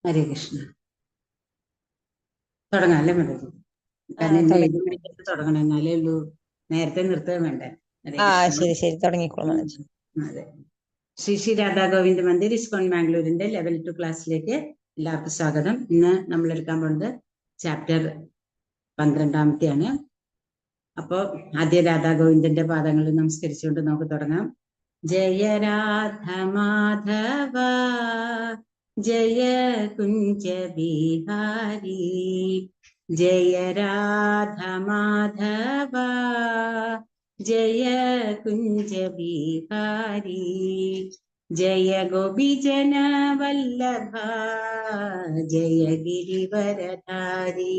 ഹരേ കൃഷ്ണ. തുടങ്ങാം അല്ലേ മതി? കാരണം ഇന്ന് 7 മണിക്ക് തുടങ്ങണം, എന്നാലേ ഉള്ളൂ. നേരത്തെ നിർത്തുക വേണ്ടേ? ഹരേ കൃഷ്ണ. ശരി തുടങ്ങിക്കോളൂ. അതെ. ശ്രീ ശ്രീ രാധാ ഗോവിന്ദ് മന്ദിർ ഇസ്കോൺ മാംഗ്ലൂരിന്റെ ലെവൽ 2 ക്ലാസ്സിലേക്ക് എല്ലാവർക്കും സ്വാഗതം. ഇന്ന് നമ്മൾ എടുക്കാൻ പോകുന്നത് ചാപ്റ്റർ 12-ാമത്തെയാണ്. അപ്പോ ആദ്യ രാധാ ഗോവിന്ദന്റെ പാദങ്ങൾ നമസ്കരിച്ചുകൊണ്ട് നമുക്ക് തുടങ്ങാം. ജയ രാധ മാധവ ജയ കുഞ്ച ബിഹാരി, ജയ രാധ മാധവ ജയ കുഞ്ച ബിഹാരി, ജയ ഗോപിജന വല്ലഭ ജയ ഗിരിവരധാരി,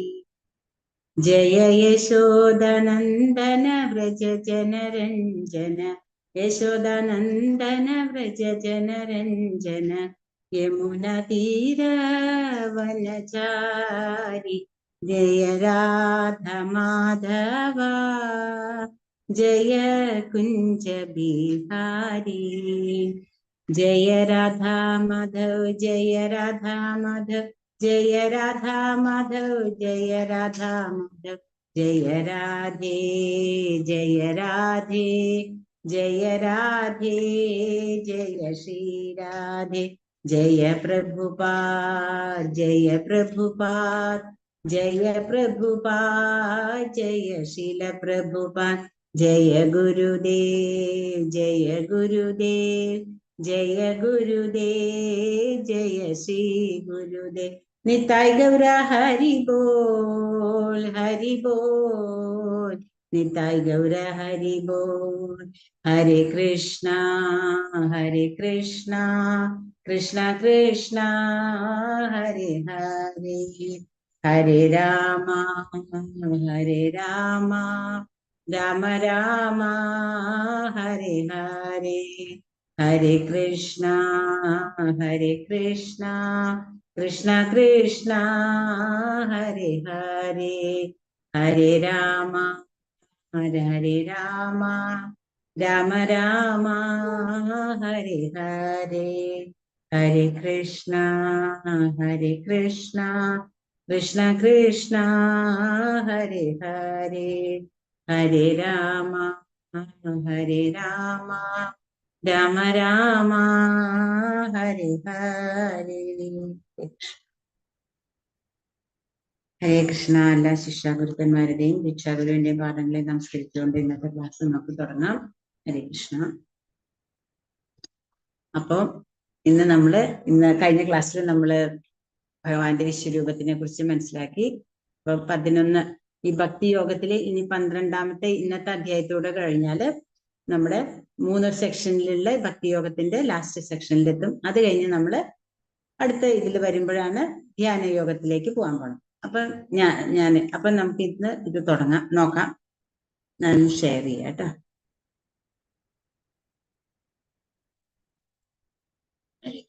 ജയ യശോദനന്ദന വ്രജ ജനരഞ്ജന, യശോദനന്ദന വ്രജ ജനരഞ്ജന, യമുന തീര വനചാരി, ജയ രാധ മാധവ ജയ കുഞ്ച ബിഹാരി, ജയ രാധാ മാധവ് ജയ രാധാ മാധവ് ജയ രാധാ മാധവ് ജയ രാധാ മാധവ്, ജയ രാധേ ജയ രാധേ ജയ രാധേ ജയ ശ്രീ രാധേ, ജയ പ്രഭുപാദ് ജയ പ്രഭുപാദ് ജയ പ്രഭുപാദ് ജയ ശീല പ്രഭുപാദ്, ജയ ഗുരുദേവ് ജയ ഗുരുദേവ് ജയ ഗുരുദേവ് ജയ ശ്രീ ഗുരുദേവ്, നിതായ് ഗൗര ഹരി ബോൾ ഹരി ബോൾ, നിതായ് ഗൗര ഹരി ബോൾ. ഹരേ കൃഷ്ണ കൃഷ്ണ കൃഷ്ണ ഹരേ ഹരേ, ഹരേ രാമ രാമ രാമ ഹരേ ഹരേ, ഹരേ കൃഷ്ണ കൃഷ്ണ കൃഷ്ണ ഹരേ ഹരേ, ഹരേ രാമ രാമ രാമ ഹരേ ഹരേ, ഹരേ കൃഷ്ണ കൃഷ്ണ കൃഷ്ണ ഹരേ ഹരേ, ഹരേ രാമ രാമ ഹരേ ഹരേ. ഹരേ കൃഷ്ണ. എല്ലാ ശിക്ഷാഗുരുക്കന്മാരുടെയും ദീക്ഷാഗുരുവിന്റെയും പാദങ്ങളെ നമസ്കരിച്ചുകൊണ്ട് ഇന്നത്തെ ക്ലാസ് നമുക്ക് തുടങ്ങാം. ഹരേ കൃഷ്ണ. അപ്പൊ ഇന്ന് കഴിഞ്ഞ ക്ലാസ്സിൽ നമ്മള് ഭഗവാന്റെ വിശ്വരൂപത്തിനെ കുറിച്ച് മനസ്സിലാക്കി. അപ്പൊ 11 ഈ ഭക്തി യോഗത്തില് ഇനി 12-ാമത്തെ ഇന്നത്തെ അധ്യായത്തോടെ കഴിഞ്ഞാല് നമ്മുടെ 3 സെക്ഷനിലുള്ള ഭക്തിയോഗത്തിന്റെ ലാസ്റ്റ് സെക്ഷനിലെത്തും. അത് കഴിഞ്ഞ് നമ്മള് അടുത്ത ഇതിൽ വരുമ്പോഴാണ് ധ്യാന യോഗത്തിലേക്ക് പോകാൻ പോകണം. അപ്പൊ അപ്പൊ നമുക്ക് ഇന്ന് ഇത് നോക്കാം. ഞാൻ ഷെയർ ചെയ്യാം കേട്ടോ. ഹരേ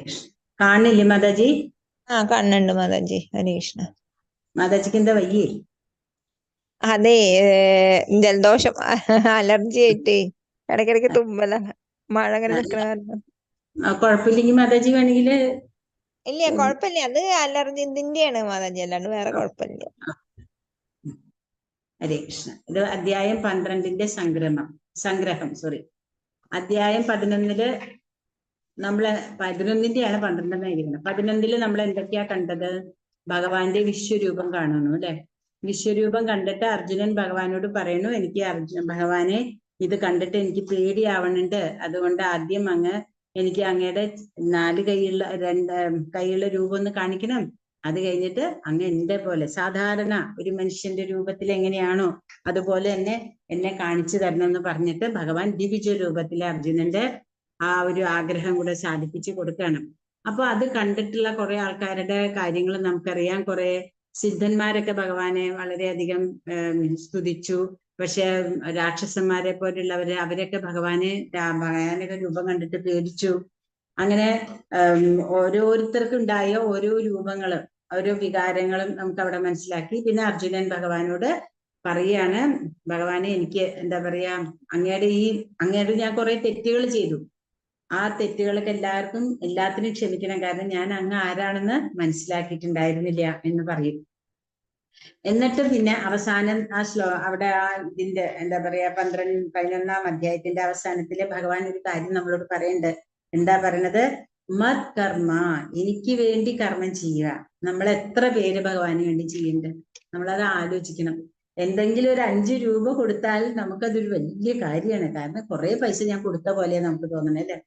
കൃഷ്ണ. കാണില്ലേ മാതാജി? കാണുന്നുണ്ട് മാതാജി. ഹരേ കൃഷ്ണ. മാതാജിക്ക് എന്താ വയ്യേ? അതെ, ജലദോഷം, അലർജി ആയിട്ട് ഇടയ്ക്കിടയ്ക്ക് തുമ്മലാണ്. മഴ അങ്ങനെ നിൽക്കണ കാരണം. കുഴപ്പമില്ലെങ്കിൽ മാതാജി വേണമെങ്കിൽ. ഇല്ല, കുഴപ്പമില്ല. അത് അലർജി ഇതിന്റെയാണ് മാതാജി, അല്ലാണ്ട് വേറെ കുഴപ്പമില്ല. ഹരേ കൃഷ്ണ. ഇത് അധ്യായം 12-ന്റെ സംഗ്രഹം. അധ്യായം 11-ല് നമ്മള് 11-ന്റെയാണ് 12-എന്നായിരിക്കണം. 11-ല് നമ്മൾ എന്തൊക്കെയാ കണ്ടത്? ഭഗവാന്റെ വിശ്വരൂപം കാണുന്നു അല്ലെ? വിശ്വരൂപം കണ്ടിട്ട് അർജുനൻ ഭഗവാനോട് പറയുന്നു, എനിക്ക് ഭഗവാനെ ഇത് കണ്ടിട്ട് എനിക്ക് പേടിയാവണുണ്ട്. അതുകൊണ്ട് ആദ്യം എനിക്ക് അങ്ങയുടെ 4 കൈയുള്ള രൂപം ഒന്ന് കാണിക്കണം. അത് കഴിഞ്ഞിട്ട് അങ്ങ് എന്റെ പോലെ സാധാരണ ഒരു മനുഷ്യന്റെ രൂപത്തിൽ എങ്ങനെയാണോ അതുപോലെ തന്നെ എന്നെ കാണിച്ചു തരണം എന്ന് പറഞ്ഞിട്ട് ഭഗവാൻ ദ്വിവിജ രൂപത്തിലെ അർജുനന്റെ ആ ഒരു ആഗ്രഹം കൂടെ സാധിപ്പിച്ചു കൊടുക്കണം. അപ്പൊ അത് കണ്ടിട്ടുള്ള കുറെ ആൾക്കാരുടെ കാര്യങ്ങൾ നമുക്കറിയാം. കുറെ സിദ്ധന്മാരൊക്കെ ഭഗവാനെ വളരെയധികം സ്തുതിച്ചു. പക്ഷെ രാക്ഷസന്മാരെ പോലുള്ളവര് അവരൊക്കെ ഭഗവാനൊക്കെ രൂപം കണ്ടിട്ട് പേടിച്ചു. അങ്ങനെ ഓരോരുത്തർക്കും ഉണ്ടായ ഓരോ രൂപങ്ങളും ഓരോ വികാരങ്ങളും നമുക്ക് അവിടെ മനസ്സിലാക്കി. പിന്നെ അർജുനൻ ഭഗവാനോട് പറയാണ്, ഭഗവാനെ എനിക്ക് എന്താ പറയാ, അങ്ങയുടെ ഞാൻ കുറെ തെറ്റുകൾ ചെയ്തു. ആ തെറ്റുകളൊക്കെ എല്ലാത്തിനും ക്ഷമിക്കണം. കാരണം ഞാൻ അങ്ങ് ആരാണെന്ന് മനസ്സിലാക്കിയിട്ടുണ്ടായിരുന്നില്ല എന്ന് പറയും. എന്നിട്ട് പിന്നെ അവസാനം അവിടെ ഇതിന്റെ എന്താ പറയാ 11-ാം അധ്യായത്തിന്റെ അവസാനത്തില് ഭഗവാൻ ഒരു കാര്യം നമ്മളോട് പറയുന്നുണ്ട്. എന്താ പറയണത്? മത് കർമ്മ, എനിക്ക് വേണ്ടി കർമ്മം ചെയ്യുക. നമ്മൾ എത്ര പേര് ഭഗവാന് വേണ്ടി ചെയ്യുന്നുണ്ട്? നമ്മളത് ആലോചിക്കണം. എന്തെങ്കിലും ഒരു 5 രൂപ കൊടുത്താൽ നമുക്കതൊരു വലിയ കാര്യമാണ്. കാരണം കുറെ പൈസ ഞാൻ കൊടുത്ത പോലെ നമുക്ക് തോന്നണേ അല്ലെ?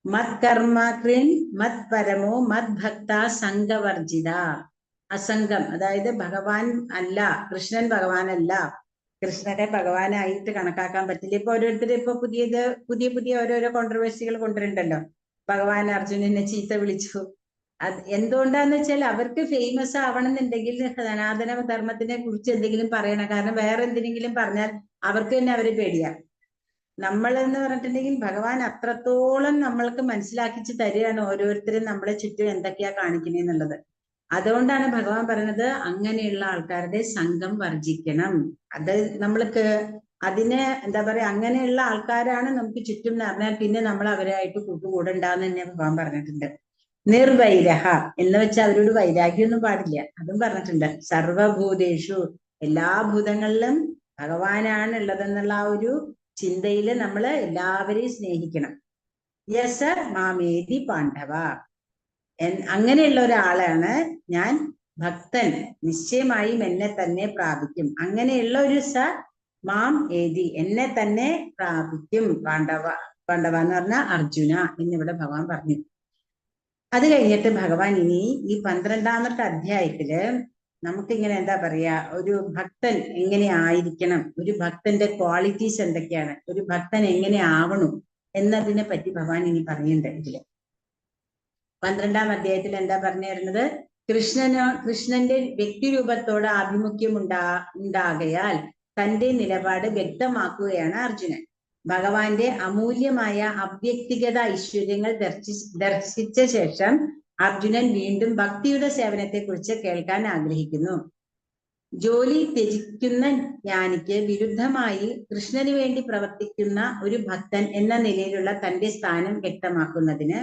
മത് കർമ്മ കൃൻ മത് പരമോ മത് ഭക്ത സംഘവർജിത. അസംഗം, അതായത് ഭഗവാൻ അല്ല, കൃഷ്ണൻ ഭഗവാനല്ല. കൃഷ്ണനെ ഭഗവാനായിട്ട് കണക്കാക്കാൻ പറ്റില്ല. ഇപ്പൊ ഓരോരുത്തർ ഇപ്പൊ പുതിയ ഓരോരോ കോൺട്രവേഴ്സികൾ കൊണ്ടുവരുന്നുണ്ടല്ലോ. ഭഗവാൻ അർജുനനെ ചീത്ത വിളിച്ചു. അത് എന്തുകൊണ്ടാന്ന് വെച്ചാൽ അവർക്ക് ഫേമസ് ആവണം എന്നുണ്ടെങ്കിൽ സനാതന ധർമ്മത്തിനെ കുറിച്ച് എന്തെങ്കിലും പറയണം. കാരണം വേറെ എന്തെങ്കിലും പറഞ്ഞാൽ അവർക്ക് തന്നെ അവരെ പേടിയാ. നമ്മൾ എന്ന് പറഞ്ഞിട്ടുണ്ടെങ്കിൽ ഭഗവാൻ അത്രത്തോളം നമ്മൾക്ക് മനസ്സിലാക്കിച്ച് തരികയാണ് ഓരോരുത്തരും നമ്മളെ ചുറ്റും എന്തൊക്കെയാ കാണിക്കണേന്നുള്ളത്. അതുകൊണ്ടാണ് ഭഗവാൻ പറയുന്നത് അങ്ങനെയുള്ള ആൾക്കാരുടെ സംഘം വർജിക്കണം. അത് നമ്മൾക്ക് അതിനെ എന്താ പറയാ, അങ്ങനെയുള്ള ആൾക്കാരാണ് നമുക്ക് ചുറ്റും എന്ന് പറഞ്ഞാൽ പിന്നെ നമ്മൾ അവരായിട്ട് കൂട്ടുകൂടണ്ടാന്ന് തന്നെ ഭഗവാൻ പറഞ്ഞിട്ടുണ്ട്. നിർവൈരഹ എന്ന് വെച്ചാൽ അവരോട് വൈരാഗ്യമൊന്നും പാടില്ല, അതും പറഞ്ഞിട്ടുണ്ട്. സർവഭൂതേഷു, എല്ലാ ഭൂതങ്ങളിലും ഭഗവാനാണ് ഉള്ളതെന്നുള്ള ആ ഒരു ചിന്തയില് നമ്മൾ എല്ലാവരെയും സ്നേഹിക്കണം. യസ മാമേതി പാണ്ഡവ, അങ്ങനെയുള്ള ഒരാളാണ് ഞാൻ ഭക്തൻ, നിശ്ചയമായും എന്നെ തന്നെ പ്രാപിക്കും. അങ്ങനെയുള്ള ഒരു മാം ഏതി, എന്നെ തന്നെ പ്രാപിക്കും. പാണ്ഡവ എന്ന് പറഞ്ഞാൽ അർജുന എന്നിവിടെ ഭഗവാൻ പറഞ്ഞു. അത് കഴിഞ്ഞിട്ട് ഭഗവാൻ ഇനി ഈ 12-ാമത്തെ അധ്യായത്തില് നമുക്കിങ്ങനെ എന്താ പറയാ, ഒരു ഭക്തൻ എങ്ങനെ ആയിരിക്കണം, ഒരു ഭക്തന്റെ ക്വാളിറ്റീസ് എന്തൊക്കെയാണ്, ഒരു ഭക്തൻ എങ്ങനെ ആവണം എന്നതിനെ പറ്റി ഭഗവാൻ ഇനി പറയുന്നുണ്ട്. ഇതില് 12-ാം അധ്യായത്തിൽ എന്താ പറഞ്ഞു തരുന്നത്? കൃഷ്ണന്റെ വ്യക്തിരൂപത്തോട് ആഭിമുഖ്യം ഉണ്ടാകയാൽ തന്റെ നിലപാട് വ്യക്തമാക്കുകയാണ് അർജുനൻ. ഭഗവാന്റെ അമൂല്യമായ അവ്യക്തിഗത ഐശ്വര്യങ്ങൾ ദർശിച്ച ശേഷം അർജുനൻ വീണ്ടും ഭക്തിയുടെ സേവനത്തെ കുറിച്ച് കേൾക്കാൻ ആഗ്രഹിക്കുന്നു. ജോലി ത്യജിക്കുന്ന ജ്ഞാനിക്ക് വിരുദ്ധമായി കൃഷ്ണന് വേണ്ടി പ്രവർത്തിക്കുന്ന ഒരു ഭക്തൻ എന്ന നിലയിലുള്ള തന്റെ സ്ഥാനം വ്യക്തമാക്കുന്നതിന്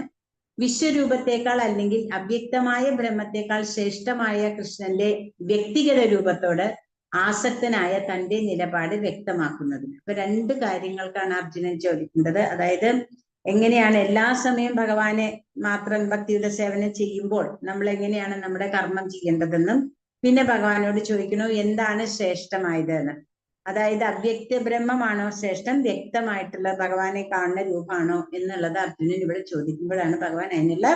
വിശ്വരൂപത്തെക്കാൾ അല്ലെങ്കിൽ അവ്യക്തമായ ബ്രഹ്മത്തെക്കാൾ ശ്രേഷ്ഠമായ കൃഷ്ണന്റെ വ്യക്തിഗത രൂപത്തോട് ആസക്തനായ തന്റെ നിലപാട് വ്യക്തമാക്കുന്നതിന്. അപ്പൊ 2 കാര്യങ്ങൾക്കാണ് അർജുനൻ ചോദിക്കുന്നത്. അതായത് എങ്ങനെയാണ് എല്ലാ സമയം ഭഗവാനെ മാത്രം ഭക്തിയുടെ സേവനം ചെയ്യുമ്പോൾ നമ്മൾ എങ്ങനെയാണ് നമ്മുടെ കർമ്മം ചെയ്യേണ്ടതെന്നും, പിന്നെ ഭഗവാനോട് ചോദിക്കണു എന്താണ് ശ്രേഷ്ഠമായത് എന്ന്. അതായത് അവ്യക്ത ബ്രഹ്മമാണോ ശ്രേഷ്ഠം, വ്യക്തമായിട്ടുള്ള ഭഗവാനെ കാണുന്ന രൂപമാണോ എന്നുള്ളത് അർജുനൻ ഇവിടെ ചോദിക്കുമ്പോഴാണ് ഭഗവാൻ അതിനുള്ള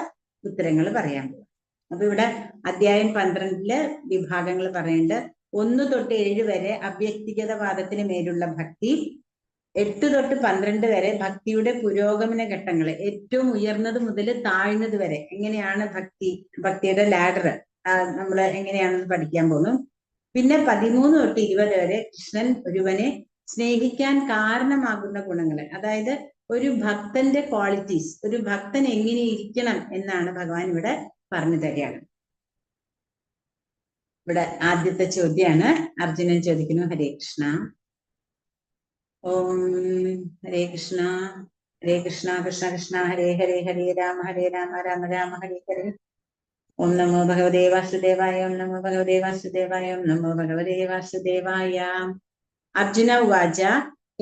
ഉത്തരങ്ങൾ പറയാൻ പോകുന്നത്. അപ്പൊ ഇവിടെ അധ്യായം 12-ലെ വിഭാഗങ്ങൾ പറയുന്നുണ്ട്. 1 തൊട്ട് 7 വരെ അവ്യക്തിഗതവാദത്തിന് മേലുള്ള ഭക്തി, 8 തൊട്ട് 12 വരെ ഭക്തിയുടെ പുരോഗമന ഘട്ടങ്ങൾ, ഏറ്റവും ഉയർന്നത് മുതൽ താഴ്ന്നത് വരെ എങ്ങനെയാണ് ഭക്തിയുടെ ലാഡർ നമ്മൾ എങ്ങനെയാണെന്ന് പഠിക്കാൻ പോകുന്നു. പിന്നെ 13 തൊട്ട് 20 വരെ കൃഷ്ണൻ ഒരുവനെ സ്നേഹിക്കാൻ കാരണമാകുന്ന ഗുണങ്ങൾ, അതായത് ഒരു ഭക്തന്റെ ക്വാളിറ്റീസ്, ഒരു ഭക്തൻ എങ്ങനെ ഇരിക്കണം എന്നാണ് ഭഗവാൻ ഇവിടെ പറഞ്ഞു തരികയാണ്. ഇവിടെ ആദ്യത്തെ ചോദ്യമാണ് അർജുനൻ ചോദിക്കുന്നു. ഹരേ കൃഷ്ണ. ഓം ഹരേ കൃഷ്ണ കൃഷ്ണ കൃഷ്ണ ഹരേ ഹരേ, ഹരേ രാമ രാമ രാമ ഹരേ ഹരേ. ഓം നമോ ഭഗവതേ വാസുദേവായ, ഓം നമോ ഭഗവതേ വാസുദേവായ, ഓം നമോ ഭഗവതേ വാസുദേവായ. അർജുന ഉവാച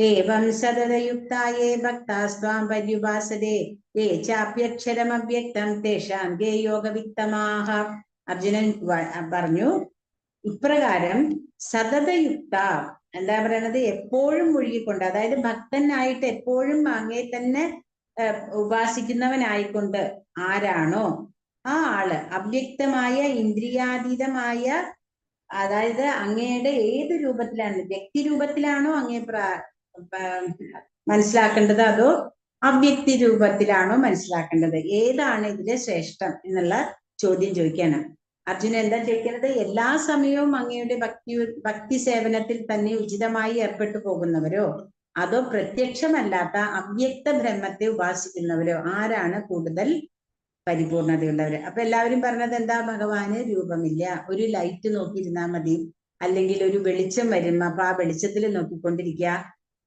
ഏവം സതതയുക്തായേ ഭക്താസ്ത്വാം പര്യുപാസതേ യേ ചാപ്യക്ഷരമവ്യക്തം തേഷാം കേ യോഗവിത്തമാഃ. അർജുനൻ പറഞ്ഞു, ഇപ്രകാരം സതതയുക്ത എന്താ പറയണത്, എപ്പോഴും മുഴുകിക്കൊണ്ട്, അതായത് ഭക്തനായിട്ട് എപ്പോഴും അങ്ങേ തന്നെ ഉപാസിക്കുന്നവനായിക്കൊണ്ട് ആരാണോ ആ ആള് അവ്യക്തമായ ഇന്ദ്രിയാതീതമായ, അതായത് അങ്ങയുടെ ഏത് രൂപത്തിലാണ്, വ്യക്തി രൂപത്തിലാണോ അങ്ങേ മനസ്സിലാക്കേണ്ടത് അതോ അവ്യക്തി രൂപത്തിലാണോ മനസ്സിലാക്കേണ്ടത്, ഏതാണ് ഇതിലെ ശ്രേഷ്ഠം എന്നുള്ള ചോദ്യം ചോദിക്കാണ്. അർജുനൻ എന്താ ചോദിക്കുന്നത്? എല്ലാ സമയവും അങ്ങയുടെ ഭക്തി സേവനത്തിൽ തന്നെ ഉചിതമായി ഏർപ്പെട്ടു പോകുന്നവരോ അതോ പ്രത്യക്ഷമല്ലാത്ത അവ്യക്ത ബ്രഹ്മത്തെ ഉപാസിക്കുന്നവരോ ആരാണ് കൂടുതൽ പരിപൂർണതയുള്ളവര്? അപ്പൊ എല്ലാവരും പറഞ്ഞത് എന്താ? ഭഗവാന് രൂപമില്ല, ഒരു ലൈറ്റ് നോക്കിയിരുന്നാൽ മതി, അല്ലെങ്കിൽ ഒരു വെളിച്ചം വരും, അപ്പൊ ആ വെളിച്ചത്തിൽ നോക്കിക്കൊണ്ടിരിക്കുക.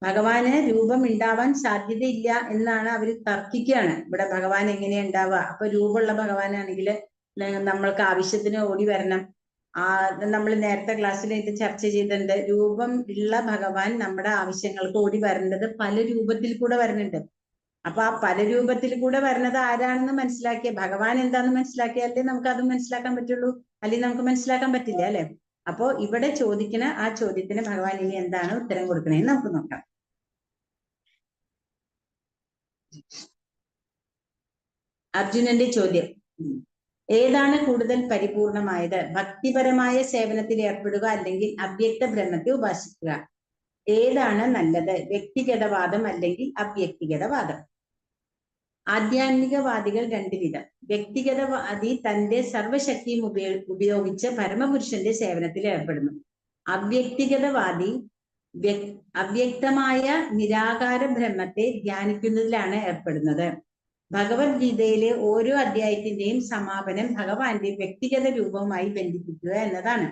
ഭഗവാന് രൂപം ഉണ്ടാവാൻ സാധ്യതയില്ല എന്നാണ് അവർ തർക്കിക്കുകയാണ്. ഇവിടെ ഭഗവാൻ എങ്ങനെയാ ഉണ്ടാവുക? അപ്പൊ രൂപമുള്ള ഭഗവാനാണെങ്കിൽ നമ്മൾക്ക് ആവശ്യത്തിന് ഓടി വരണം. നമ്മൾ നേരത്തെ ക്ലാസ്സിൽ ഇത് ചർച്ച ചെയ്തിട്ടുണ്ട്. രൂപം ഉള്ള ഭഗവാൻ നമ്മുടെ ആവശ്യങ്ങൾക്ക് ഓടി വരേണ്ടത് പല രൂപത്തിൽ കൂടെ വരുന്നുണ്ട്. അപ്പൊ ആ പല രൂപത്തിൽ കൂടെ വരുന്നത് ആരാണെന്ന് മനസ്സിലാക്കിയ ഭഗവാൻ എന്താണെന്ന് മനസ്സിലാക്കിയാലേ നമുക്ക് അത് മനസ്സിലാക്കാൻ പറ്റുള്ളൂ, അല്ലെങ്കിൽ നമുക്ക് മനസ്സിലാക്കാൻ പറ്റില്ല അല്ലെ? അപ്പോ ഇവിടെ ചോദിക്കുന്ന ആ ചോദ്യത്തിന് ഭഗവാൻ ഇനി എന്താണ് ഉത്തരം കൊടുക്കണേന്ന് നമുക്ക് നോക്കാം. അർജുനന്റെ ചോദ്യം: ഏതാണ് കൂടുതൽ പരിപൂർണമായത്? ഭക്തിപരമായ സേവനത്തിൽ ഏർപ്പെടുക അല്ലെങ്കിൽ അവ്യക്ത ബ്രഹ്മത്തെ ഉപാസിക്കുക? ഏതാണ് നല്ലത്? വ്യക്തിഗതവാദം അല്ലെങ്കിൽ അവ്യക്തിഗതവാദം? ആധ്യാത്മികവാദികൾ രണ്ട് വിധം. വ്യക്തിഗതവാദി തന്റെ സർവശക്തിയും ഉപയോഗിച്ച് പരമപുരുഷന്റെ സേവനത്തിൽ ഏർപ്പെടുന്നു. അവ്യക്തിഗതവാദി അവ്യക്തമായ നിരാകാര ബ്രഹ്മത്തെ ധ്യാനിക്കുന്നതിലാണ് ഏർപ്പെടുന്നത്. ഭഗവത്ഗീതയിലെ ഓരോ അധ്യായത്തിന്റെയും സമാപനം ഭഗവാന്റെ വ്യക്തിഗത രൂപവുമായി ബന്ധിപ്പിക്കുക എന്നതാണ്.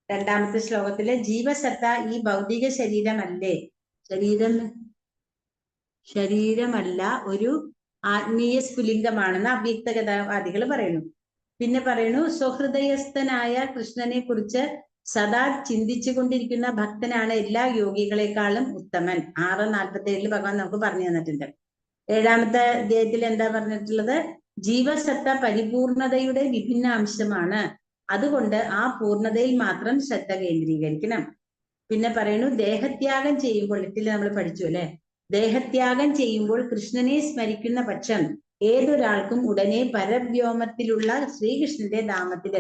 രണ്ടാമത്തെ ശ്ലോകത്തിലെ ജീവസത്ത ഈ ഭൗതിക ശരീരമല്ലേ, ശരീരമല്ല, ഒരു ആത്മീയ സ്ഫുലിംഗമാണെന്ന് അവ്യക്തഗതവാദികൾ പറയുന്നു. പിന്നെ പറയുന്നു, സ്വഹൃദയസ്ഥനായ കൃഷ്ണനെ കുറിച്ച് സദാ ചിന്തിച്ചു കൊണ്ടിരിക്കുന്ന ഭക്തനാണ് എല്ലാ യോഗികളെക്കാളും ഉത്തമൻ. 6:47 ഭഗവാൻ നമുക്ക് പറഞ്ഞു തന്നിട്ടുണ്ട്. 7-ാമത്തെ അധ്യായത്തിൽ എന്താ പറഞ്ഞിട്ടുള്ളത്? ജീവസത്ത പരിപൂർണതയുടെ വിഭിന്ന അംശമാണ്, അതുകൊണ്ട് ആ പൂർണ്ണതയിൽ മാത്രം ശ്രദ്ധ കേന്ദ്രീകരിക്കണം. പിന്നെ പറയുന്നു, ദേഹത്യാഗം ചെയ്യുമ്പോൾ, 8-ൽ നമ്മൾ പഠിച്ചു അല്ലെ, ദേഹത്യാഗം ചെയ്യുമ്പോൾ കൃഷ്ണനെ സ്മരിക്കുന്ന പക്ഷം ഏതൊരാൾക്കും ഉടനെ പരവ്യോമത്തിലുള്ള ശ്രീകൃഷ്ണന്റെ ധാമത്തിൽ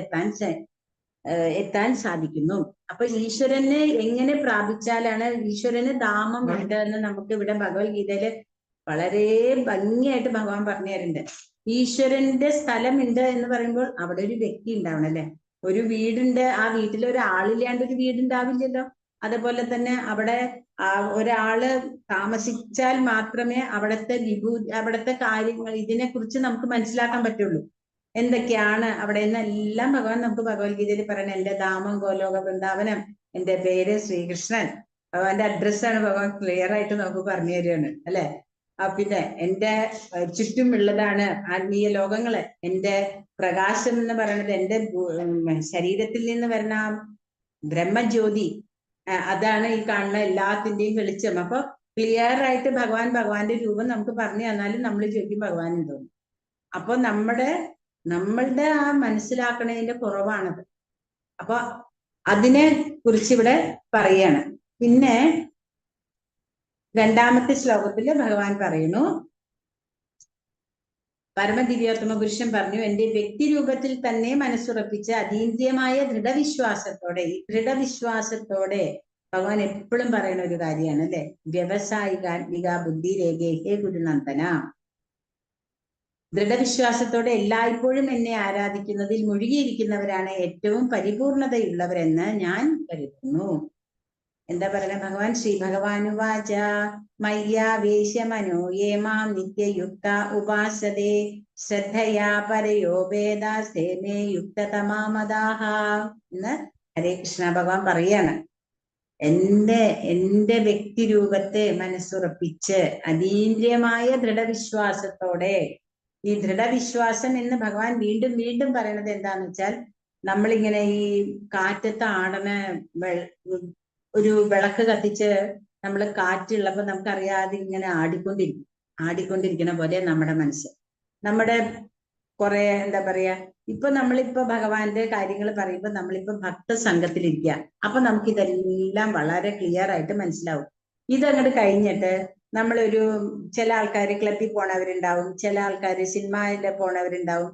എത്താൻ സാധിക്കുന്നു. അപ്പൊ ഈശ്വരനെ എങ്ങനെ പ്രാപിച്ചാലാണ്, ഈശ്വരന് ധാമം ഉണ്ട് എന്ന് നമുക്ക് ഇവിടെ ഭഗവത്ഗീതയില് വളരെ ഭംഗിയായിട്ട് ഭഗവാൻ പറഞ്ഞു തരുന്നുണ്ട്. ഈശ്വരന്റെ സ്ഥലമുണ്ട് എന്ന് പറയുമ്പോൾ അവിടെ ഒരു വ്യക്തി ഉണ്ടാവണം അല്ലെ? ഒരു വീടുണ്ട്, ആ വീട്ടിൽ ഒരാളില്ലാണ്ട് ഒരു വീടുണ്ടാവില്ലല്ലോ. അതുപോലെ തന്നെ അവിടെ ഒരാള് താമസിച്ചാൽ മാത്രമേ അവിടുത്തെ കാര്യങ്ങൾ ഇതിനെ കുറിച്ച് നമുക്ക് മനസ്സിലാക്കാൻ പറ്റുള്ളൂ. എന്തൊക്കെയാണ് അവിടെ നിന്നെല്ലാം ഭഗവാൻ നമുക്ക് ഭഗവത്ഗീതയിൽ പറയണേ. എന്റെ ധാമം ഗോലോക വൃന്ദാവനം, എന്റെ പേര് ശ്രീകൃഷ്ണൻ, ഭഗവാന്റെ അഡ്രസ്സാണ് ഭഗവാൻ ക്ലിയർ ആയിട്ട് നമുക്ക് പറഞ്ഞു തരികയാണ് അല്ലെ? പിന്നെ എന്റെ ചുറ്റുമുള്ളതാണ് ആത്മീയ ലോകങ്ങള്, എന്റെ പ്രകാശം എന്ന് പറയുന്നത് എന്റെ ശരീരത്തിൽ നിന്ന് വരുന്ന ബ്രഹ്മജ്യോതി, അതാണ് ഈ കാണുന്ന എല്ലാത്തിന്റെയും വെളിച്ചം. അപ്പൊ ക്ലിയർ ആയിട്ട് ഭഗവാന്റെ രൂപം നമുക്ക് പറഞ്ഞു തന്നാലും നമ്മൾ ചോദിക്കും ഭഗവാൻ എന്തോന്നു. അപ്പൊ നമ്മളുടെ ആ മനസ്സിലാക്കണതിന്റെ കുറവാണത്. അപ്പൊ അതിനെ കുറിച്ച് ഇവിടെ പറയാണ്. പിന്നെ 2-ാമത്തെ ശ്ലോകത്തിൽ ഭഗവാൻ പറയുന്നു, പരമദിവ്യോത്തമ പുരുഷൻ പറഞ്ഞു, എന്റെ വ്യക്തി രൂപത്തിൽ തന്നെ മനസ്സുറപ്പിച്ച് അതീന്ദ്രിയമായ ദൃഢവിശ്വാസത്തോടെ, ഈ ദൃഢവിശ്വാസത്തോടെ ഭഗവാൻ എപ്പോഴും പറയുന്ന ഒരു കാര്യമാണ് അല്ലെ, വ്യവസായികാത്മിക ബുദ്ധി രേഖേ ഗുരുനന്ദന. ദൃഢവിശ്വാസത്തോടെ എല്ലായ്പ്പോഴും എന്നെ ആരാധിക്കുന്നതിൽ മുഴുകിയിരിക്കുന്നവരാണ് ഏറ്റവും പരിപൂർണതയുള്ളവരെന്ന് ഞാൻ കരുതുന്നു. എന്താ പറയുക ഭഗവാൻ? ശ്രീ ഭഗവാനുവാച മയ്യാവേശ്യമനോ യേ മാം നിത്യയുക്ത ഉപാസതേ ശ്രദ്ധയാ പരയോ വേദാസ്തേ മേ യുക്തതമാമദാഹ എന്ന് ഹരേ കൃഷ്ണ ഭഗവാൻ പറയാണ്. എന്റെ വ്യക്തി രൂപത്തെ മനസ്സുറപ്പിച്ച് അതീന്ദ്രിയമായ ദൃഢവിശ്വാസത്തോടെ, ഈ ദൃഢവിശ്വാസം എന്ന് ഭഗവാൻ വീണ്ടും വീണ്ടും പറയണത് എന്താന്ന് വെച്ചാൽ, നമ്മളിങ്ങനെ ഈ കാറ്റത്ത് ആടണ ഒരു വിളക്ക് കത്തിച്ച് നമ്മൾ കാറ്റുള്ളപ്പോ നമുക്കറിയാതെ ഇങ്ങനെ ആടിക്കൊണ്ടിരിക്കണ പോലെ നമ്മുടെ മനസ്സ്, നമ്മുടെ കുറെ എന്താ പറയാ, നമ്മളിപ്പോ ഭഗവാന്റെ കാര്യങ്ങൾ പറയുമ്പോൾ നമ്മളിപ്പോ ഭക്തസംഘത്തിലിരിക്കുക. അപ്പൊ നമുക്ക് ഇതെല്ലാം വളരെ ക്ലിയർ ആയിട്ട് മനസ്സിലാവും. ഇതങ്ങോട്ട് കഴിഞ്ഞിട്ട് നമ്മളൊരു ചില ആൾക്കാർ ക്ലബിൽ പോണവരുണ്ടാവും, ചില ആൾക്കാർ സിനിമയിൽ പോണവരുണ്ടാവും.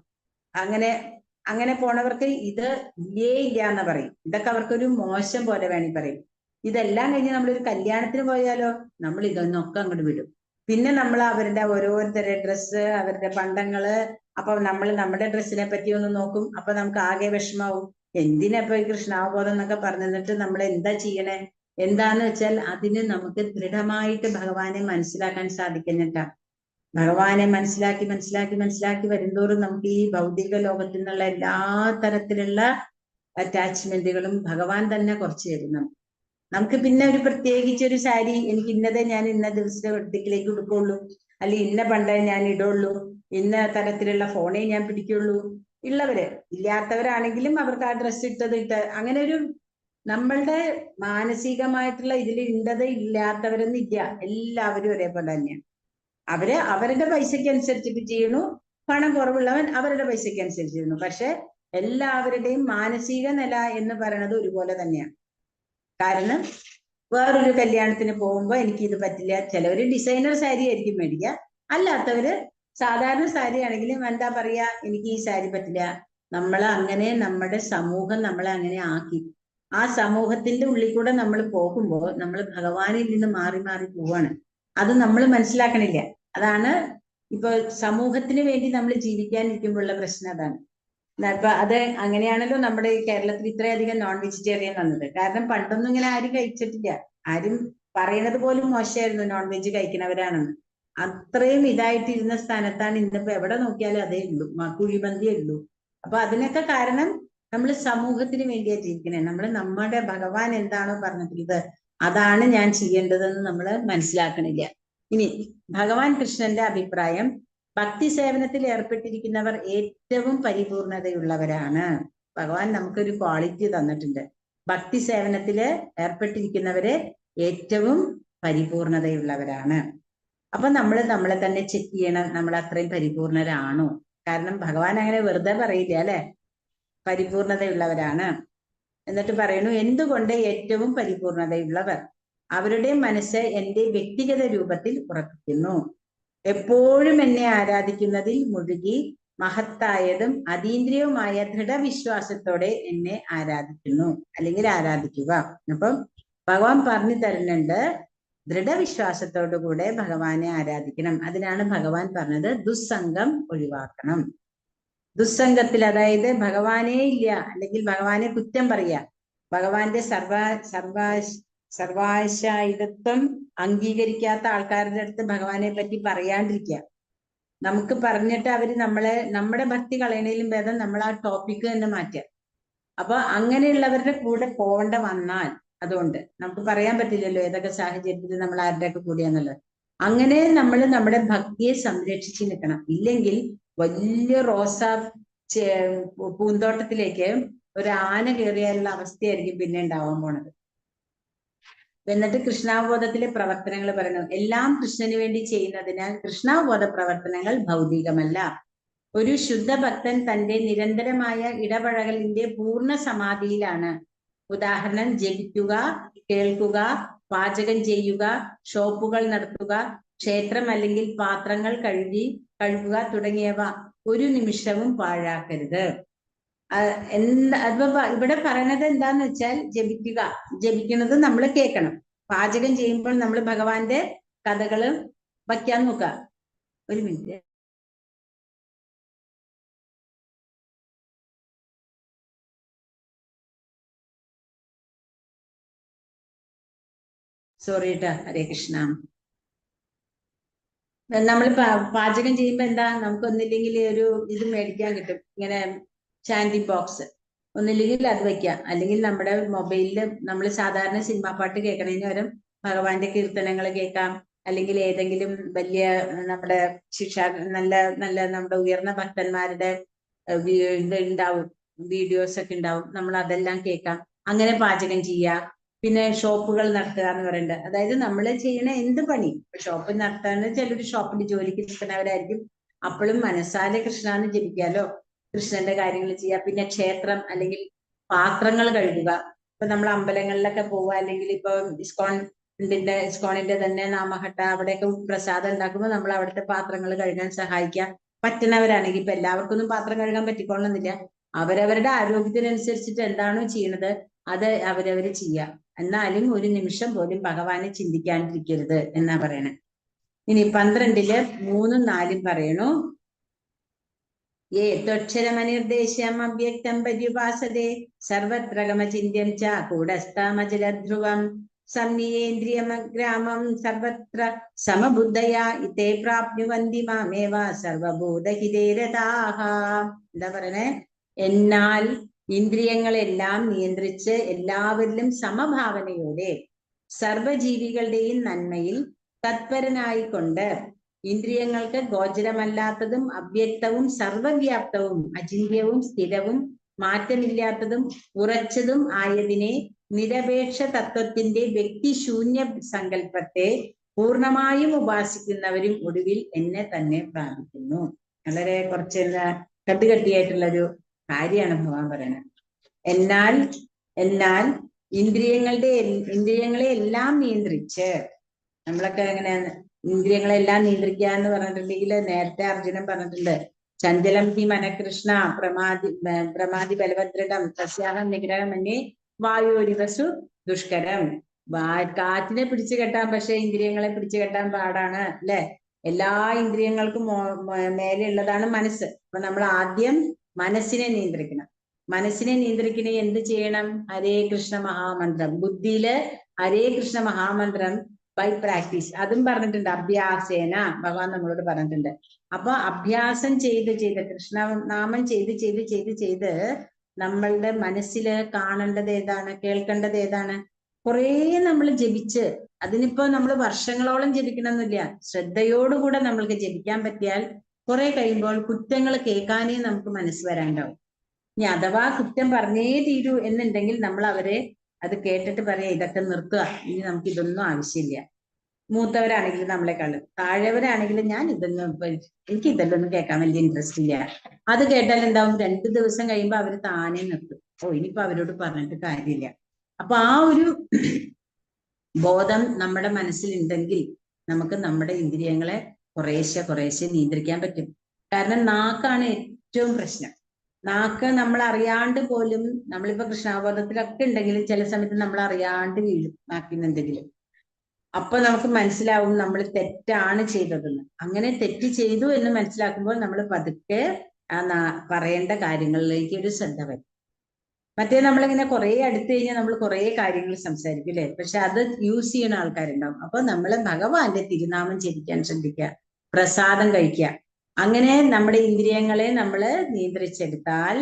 അങ്ങനെ പോണവർക്ക് ഇത് ഇല്ല എന്ന് പറയും. ഇതൊക്കെ അവർക്കൊരു മോശം പോലെ വേണമെങ്കിൽ പറയും. ഇതെല്ലാം കഴിഞ്ഞ് നമ്മളൊരു കല്യാണത്തിന് പോയാലോ, നമ്മൾ ഇതൊന്നൊക്കെ അങ്ങോട്ട് വിടും. പിന്നെ നമ്മൾ അവരുടെ ഓരോരുത്തരുടെ ഡ്രസ്സ്, അവരുടെ പണ്ടങ്ങള്, അപ്പൊ നമ്മൾ നമ്മുടെ ഡ്രസ്സിനെ പറ്റി ഒന്ന് നോക്കും. അപ്പൊ നമുക്ക് ആകെ വിഷമാവും. എന്തിനപ്പൊ ഈ കൃഷ്ണാവബോധം എന്നൊക്കെ പറഞ്ഞിട്ട് നമ്മൾ എന്താ ചെയ്യണേ? എന്താന്ന് വെച്ചാൽ അതിന് നമുക്ക് ദൃഢമായിട്ട് ഭഗവാനെ മനസ്സിലാക്കാൻ സാധിക്കുന്നില്ല. ഭഗവാനെ മനസ്സിലാക്കി വരുന്തോറും നമുക്ക് ഈ ഭൗതിക ലോകത്തിൽ നിന്നുള്ള എല്ലാ തരത്തിലുള്ള അറ്റാച്ച്മെന്റുകളും ഭഗവാൻ തന്നെ കുറച്ച് തരുന്നു. നമുക്ക് പിന്നെ ഒരു പ്രത്യേകിച്ച് ഒരു സാരി എനിക്ക് ഇന്നതേ ഞാൻ ഇന്ന ദിവസത്തെ വെഡിങ്ങിലേക്ക് ഉടുക്കുള്ളൂ, അല്ലെങ്കിൽ ഇന്ന പണ്ടേ ഞാൻ ഇടുള്ളൂ, ഇന്ന തരത്തിലുള്ള ഫോണേ ഞാൻ പിടിക്കുള്ളൂ. ഉള്ളവര്, ഇല്ലാത്തവരാണെങ്കിലും അവർക്ക് ആ ഡ്രസ്സ് ഇട്ട് അങ്ങനെ ഒരു നമ്മളുടെ മാനസികമായിട്ടുള്ള ഇതിൽ ഇണ്ടത് ഇല്ലാത്തവരൊന്നും ഇല്ല, എല്ലാവരും ഒരേപോലെ തന്നെയാണ്. അവരുടെ പൈസയ്ക്ക് അനുസരിച്ചിട്ട് ചെയ്യണു, പണം കുറവുള്ളവൻ അവരുടെ പൈസയ്ക്ക് അനുസരിച്ച് ചെയ്യുന്നു. പക്ഷെ എല്ലാവരുടെയും മാനസിക നില എന്ന് പറയുന്നത് ഒരുപോലെ തന്നെയാണ്. കാരണം വേറൊരു കല്യാണത്തിന് പോകുമ്പോ എനിക്ക് ഇത് പറ്റില്ല, ചിലവര് ഡിസൈനർ സാരി ആയിരിക്കും മേടിക്കുക, അല്ലാത്തവര് സാധാരണ സാരി ആണെങ്കിലും എന്താ പറയാ, എനിക്ക് ഈ സാരി പറ്റില്ല. അങ്ങനെ നമ്മുടെ സമൂഹം നമ്മളെ അങ്ങനെ ആക്കി. ആ സമൂഹത്തിന്റെ ഉള്ളിൽ കൂടെ നമ്മൾ പോകുമ്പോൾ നമ്മൾ ഭഗവാനിൽ നിന്ന് മാറി മാറി പോവാണ്. അത് നമ്മൾ മനസ്സിലാക്കണില്ല. അതാണ് ഇപ്പൊ സമൂഹത്തിന് വേണ്ടി നമ്മൾ ജീവിക്കാനിരിക്കുമ്പോഴുള്ള പ്രശ്നം. അതാണ് അപ്പൊ അത് അങ്ങനെയാണല്ലോ നമ്മുടെ ഈ കേരളത്തിൽ ഇത്രയധികം നോൺ വെജിറ്റേറിയൻ വന്നത്. കാരണം പണ്ടൊന്നും ഇങ്ങനെ ആരും കഴിച്ചിട്ടില്ല. ആരും പറയണത് പോലും മോശമായിരുന്നു നോൺ വെജ് കഴിക്കുന്നവരാണെന്ന്. അത്രയും ഇതായിട്ടിരുന്ന സ്ഥാനത്താണ് ഇന്നിപ്പോ എവിടെ നോക്കിയാലും അതേ ഉള്ളൂ, കുഴിമന്തിയേ ഉള്ളൂ. അപ്പൊ അതിനൊക്കെ കാരണം നമ്മൾ സമൂഹത്തിന് വേണ്ടിയാ ജീവിക്കണേ. നമ്മുടെ ഭഗവാൻ എന്താണോ പറഞ്ഞിട്ടുള്ളത് അതാണ് ഞാൻ ചെയ്യേണ്ടതെന്ന് നമ്മൾ മനസ്സിലാക്കണില്ല. ഇനി ഭഗവാൻ കൃഷ്ണന്റെ അഭിപ്രായം, ഭക്തി സേവനത്തിൽ ഏർപ്പെട്ടിരിക്കുന്നവർ ഏറ്റവും പരിപൂർണതയുള്ളവരാണ്. ഭഗവാൻ നമുക്കൊരു ക്വാളിറ്റി തന്നിട്ടുണ്ട്. ഭക്തി സേവനത്തില് ഏർപ്പെട്ടിരിക്കുന്നവര് ഏറ്റവും പരിപൂർണതയുള്ളവരാണ്. അപ്പൊ നമ്മൾ നമ്മളെ തന്നെ ചെക്ക് ചെയ്യണം, നമ്മൾ അത്രയും പരിപൂർണരാണോ? കാരണം ഭഗവാൻ അങ്ങനെ വെറുതെ പറയില്ല അല്ലെ, പരിപൂർണതയുള്ളവരാണ്. എന്നിട്ട് പറയുന്നു, എന്തുകൊണ്ട് ഏറ്റവും പരിപൂർണതയുള്ളവർ? അവരുടെ മനസ്സ് എന്റെ വ്യക്തിഗത രൂപത്തിൽ ഉറപ്പിക്കുന്നു. എപ്പോഴും എന്നെ ആരാധിക്കുന്നതിൽ മുഴുകി മഹത്തായതും അതീന്ദ്രിയവുമായ ദൃഢവിശ്വാസത്തോടെ എന്നെ ആരാധിക്കുന്നു, അല്ലെങ്കിൽ ആരാധിക്കുക. അപ്പം ഭഗവാൻ പറഞ്ഞു തരുന്നുണ്ട്, ദൃഢവിശ്വാസത്തോടുകൂടെ ഭഗവാനെ ആരാധിക്കണം. അതിനാണ് ഭഗവാൻ പറഞ്ഞത് ദുസ്സംഗം ഒഴിവാക്കണം. ദുസ്സംഗത്തിൽ, അതായത് ഭഗവാനേ ഇല്ല അല്ലെങ്കിൽ ഭഗവാനെ കുറ്റം പറയുക, ഭഗവാന്റെ സർവാശായിത്വം അംഗീകരിക്കാത്ത ആൾക്കാരുടെ അടുത്ത് ഭഗവാനെ പറ്റി പറയാണ്ടിരിക്കുക. നമുക്ക് പറഞ്ഞിട്ട് അവര് നമ്മുടെ ഭക്തി കളയണേലും ഭേദം നമ്മൾ ആ ടോപ്പിക്ക് തന്നെ മാറ്റുക. അപ്പൊ അങ്ങനെയുള്ളവരുടെ കൂടെ പോകേണ്ട വന്നാൽ, അതുകൊണ്ട് നമുക്ക് പറയാൻ പറ്റില്ലല്ലോ ഏതൊക്കെ സാഹചര്യത്തിൽ നമ്മൾ ആരുടെയൊക്കെ കൂടിയാന്നുള്ളത്. അങ്ങനെ നമ്മൾ നമ്മുടെ ഭക്തിയെ സംരക്ഷിച്ച് നിൽക്കണം. ഇല്ലെങ്കിൽ വലിയ റോസാ പൂന്തോട്ടത്തിലേക്ക് ഒരു ആന കയറിയാലുള്ള അവസ്ഥയായിരിക്കും പിന്നെ ഉണ്ടാവാൻ പോണത്. എന്നിട്ട് കൃഷ്ണാവബോധത്തിലെ പ്രവർത്തനങ്ങൾ പറയണം. എല്ലാം കൃഷ്ണന് വേണ്ടി ചെയ്യുന്നതിനാൽ കൃഷ്ണാവബോധ പ്രവർത്തനങ്ങൾ ഭൗതികമല്ല. ഒരു ശുദ്ധ ഭക്തൻ തന്റെ നിരന്തരമായ ഇടപഴകലിന്റെ പൂർണ്ണ സമാധിയിലാണ്. ഉദാഹരണം, ജപിക്കുക, കേൾക്കുക, പാചകം ചെയ്യുക, ഷോപ്പുകൾ നടത്തുക, ക്ഷേത്രം അല്ലെങ്കിൽ പാത്രങ്ങൾ കഴുകുക തുടങ്ങിയവ ഒരു നിമിഷവും പാഴാക്കരുത്. ഇവിടെ പറയണത് എന്താന്ന് വെച്ചാൽ, ജപിക്കുന്നത് നമ്മൾ കേൾക്കണം. പാചകം ചെയ്യുമ്പോൾ നമ്മൾ ഭഗവാന്റെ കഥകള് വയ്ക്കാൻ നോക്കുക. ഒരു മിനിറ്റ്, സോറി കേട്ടാ. ഹരേ കൃഷ്ണ. നമ്മൾ പാചകം ചെയ്യുമ്പോ എന്താ, നമുക്ക് ഒന്നില്ലെങ്കിൽ ഒരു ഇത് മേടിക്കാൻ കിട്ടും, ഇങ്ങനെ ചാൻഡിങ് ബോക്സ്. ഒന്നില്ലെങ്കിൽ അത് വെക്കാം, അല്ലെങ്കിൽ നമ്മുടെ മൊബൈലില് നമ്മൾ സാധാരണ സിനിമാ പാട്ട് കേൾക്കണതിന് പകരം ഭഗവാന്റെ കീർത്തനങ്ങൾ കേൾക്കാം. അല്ലെങ്കിൽ ഏതെങ്കിലും വലിയ നമ്മുടെ നല്ല നല്ല നമ്മുടെ ഉയർന്ന ഭക്തന്മാരുടെ ഇത് ഉണ്ടാവും, വീഡിയോസ് ഒക്കെ ഉണ്ടാവും, നമ്മൾ അതെല്ലാം കേൾക്കാം. അങ്ങനെ പാചകം ചെയ്യാം. പിന്നെ ഷോപ്പുകൾ നടത്തുക എന്ന് പറയുന്നത്, അതായത് നമ്മൾ ചെയ്യണ എന്ത് പണി, ഷോപ്പ് നടത്താന്ന് ചിലർ ഷോപ്പിൽ ജോലിക്ക് നിൽക്കുന്നവരായിരിക്കും, അപ്പോഴും മനസ്സാലെ കൃഷ്ണാന്ന് ജപിക്കാലോ, കൃഷ്ണന്റെ കാര്യങ്ങൾ ചെയ്യുക. പിന്നെ ക്ഷേത്രം അല്ലെങ്കിൽ പാത്രങ്ങൾ കഴുകുക. ഇപ്പൊ നമ്മൾ അമ്പലങ്ങളിലൊക്കെ പോവുക, അല്ലെങ്കിൽ ഇപ്പൊ ഇസ്കോണിന്റെ തന്നെ നാമഘട്ട അവിടെയൊക്കെ പ്രസാദം ഉണ്ടാക്കുമ്പോൾ നമ്മൾ അവിടുത്തെ പാത്രങ്ങൾ കഴുകാൻ സഹായിക്കാം. പറ്റുന്നവരാണെങ്കിൽ, ഇപ്പൊ എല്ലാവർക്കൊന്നും പാത്രം കഴുകാൻ പറ്റിക്കൊള്ളുന്നില്ല, അവരവരുടെ ആരോഗ്യത്തിനനുസരിച്ചിട്ട് എന്താണോ ചെയ്യണത് അത് അവരവര് ചെയ്യാം. എന്നാലും ഒരു നിമിഷം പോലും ഭഗവാനെ ചിന്തിക്കാണ്ടിരിക്കരുത് എന്നാ പറയണേ. ഇനി 12-ല് 3-ഉം 4-ഉം പറയണു, ത്വക്ഷരമനിർദ്ദേശം അവ്യക്തം പര്യുപാസതേ സർവത്ര ഗമചിന്യം ച കൂടസ്ഥാമചലധ്രുവം സംനിയേന്ദ്രിയമഗ്രാമം സർവത്ര സമബുദ്ധയാ ഇതേ പ്രാപ്നുവന്തി മാമേവ സർവഭൂതഹിതേ രതാഃ. എന്താ പറയണേ? എന്നാൽ ഇന്ദ്രിയങ്ങളെല്ലാം നിയന്ത്രിച്ച് എല്ലാവരിലും സമഭാവനയോടെ സർവജീവികളുടെയും നന്മയിൽ തത്പരനായിക്കൊണ്ട് ഇന്ദ്രിയങ്ങൾക്ക് ഗോചരമല്ലാത്തതും അവ്യക്തവും സർവവ്യാപ്തവും അചിന്യവും സ്ഥിരവും മാറ്റമില്ലാത്തതും ഉറച്ചതും ആയതിനെ നിരപേക്ഷ തത്വത്തിന്റെ വ്യക്തിശൂന്യ സങ്കല്പത്തെ പൂർണ്ണമായും ഉപാസിക്കുന്നവരും ഒടുവിൽ എന്നെ തന്നെ പ്രാപിക്കുന്നു. വളരെ കുറച്ച് കട്ടുകട്ടിയായിട്ടുള്ളൊരു കാര്യമാണ് ഭഗവാൻ പറയുന്നത്. എന്നാൽ ഇന്ദ്രിയങ്ങളെ എല്ലാം നിയന്ത്രിച്ച്, നമ്മളൊക്കെ എങ്ങനെയാണ് ഇന്ദ്രിയങ്ങളെല്ലാം നിയന്ത്രിക്കുക എന്ന് പറഞ്ഞിട്ടുണ്ടെങ്കിൽ, നേരത്തെ അർജുനൻ പറഞ്ഞിട്ടുണ്ട്, ചഞ്ചലം ഹി മനകൃഷ്ണ പ്രമാദി ബലഭദ്രടം തസ്യാഹം നിഗ്രഹം എന്നീ വായുരിവസു ദുഷ്കരം. കാറ്റിനെ പിടിച്ചു കെട്ടാൻ പക്ഷെ ഇന്ദ്രിയങ്ങളെ പിടിച്ചു കെട്ടാൻ പാടാണ് അല്ലെ. എല്ലാ ഇന്ദ്രിയങ്ങൾക്കും മേലെയുള്ളതാണ് മനസ്സ്. അപ്പൊ നമ്മൾ ആദ്യം മനസ്സിനെ നിയന്ത്രിക്കണം. മനസ്സിനെ നിയന്ത്രിക്കണേ എന്ത് ചെയ്യണം? ഹരേ കൃഷ്ണ മഹാമന്ത്രം. ബുദ്ധിയില് ഹരേ കൃഷ്ണ മഹാമന്ത്രം ബൈ പ്രാക്ടീസ്, അതും പറഞ്ഞിട്ടുണ്ട്. അഭ്യാസേന ഭഗവാൻ നമ്മളോട് പറഞ്ഞിട്ടുണ്ട്. അപ്പൊ അഭ്യാസം ചെയ്ത് കൃഷ്ണനാമം ചെയ്ത് നമ്മളുടെ മനസ്സില് കാണേണ്ടത് ഏതാണ്, കേൾക്കേണ്ടത് ഏതാണ്, കുറേ നമ്മൾ ജപിച്ച്, അതിനിപ്പോ നമ്മൾ വർഷങ്ങളോളം ജപിക്കണമെന്നില്ല, ശ്രദ്ധയോടുകൂടെ നമ്മൾക്ക് ജപിക്കാൻ പറ്റിയാൽ കുറെ കഴിയുമ്പോൾ കുറ്റങ്ങൾ കേൾക്കാനേ നമുക്ക് മനസ്സ് വരാണ്ടാവും. ഇനി അഥവാ കുറ്റം പറഞ്ഞേ തീരൂ എന്നുണ്ടെങ്കിൽ നമ്മൾ അവരെ അത് കേട്ടിട്ട് പറയാ, ഇതൊക്കെ നിർത്തുക, ഇനി നമുക്ക് ഇതൊന്നും ആവശ്യമില്ല. മൂത്തവരാണെങ്കിലും നമ്മളെക്കാളും താഴെവരാണെങ്കിലും എനിക്ക് ഇതെല്ലാം കേൾക്കാൻ വലിയ ഇൻട്രസ്റ്റ് ഇല്ല. അത് കേട്ടാൽ എന്താവും, 2 ദിവസം കഴിയുമ്പോൾ അവര് താനേ നിർത്തും. ഇനിയിപ്പോ അവരോട് പറഞ്ഞിട്ട് കാര്യമില്ല. അപ്പൊ ആ ഒരു ബോധം നമ്മുടെ മനസ്സിലുണ്ടെങ്കിൽ നമുക്ക് നമ്മുടെ ഇന്ദ്രിയങ്ങളെ കുറേശ്ശെ നിയന്ത്രിക്കാൻ പറ്റും. കാരണം നാക്കാണ് ഏറ്റവും പ്രശ്നം. നാക്ക് നമ്മൾ അറിയാണ്ട് പോലും, നമ്മളിപ്പോ കൃഷ്ണാബോധത്തിലൊക്കെ ഉണ്ടെങ്കിലും ചില സമയത്ത് നമ്മൾ അറിയാണ്ട് വീഴും നാക്കിനെന്തെങ്കിലും. അപ്പൊ നമുക്ക് മനസ്സിലാവും നമ്മൾ തെറ്റാണ് ചെയ്തതെന്ന്. അങ്ങനെ തെറ്റ് ചെയ്തു എന്ന് മനസ്സിലാക്കുമ്പോൾ നമ്മൾ പതുക്കെ പറയേണ്ട കാര്യങ്ങളിലേക്ക് ഒരു ശ്രദ്ധ വരും. മറ്റേ നമ്മളിങ്ങനെ കുറെ അടുത്ത് കഴിഞ്ഞാൽ നമ്മൾ കുറെ കാര്യങ്ങൾ സംസാരിക്കും അല്ലെ. പക്ഷെ അത് യൂസ് ചെയ്യുന്ന ആൾക്കാരുണ്ടാവും. അപ്പൊ നമ്മൾ ഭഗവാന്റെ തിരുനാമം ജപിക്കാൻ ശ്രദ്ധിക്കുക, പ്രസാദം കഴിക്കുക. അങ്ങനെ നമ്മുടെ ഇന്ദ്രിയങ്ങളെ നമ്മൾ നിയന്ത്രിച്ചെടുത്താൽ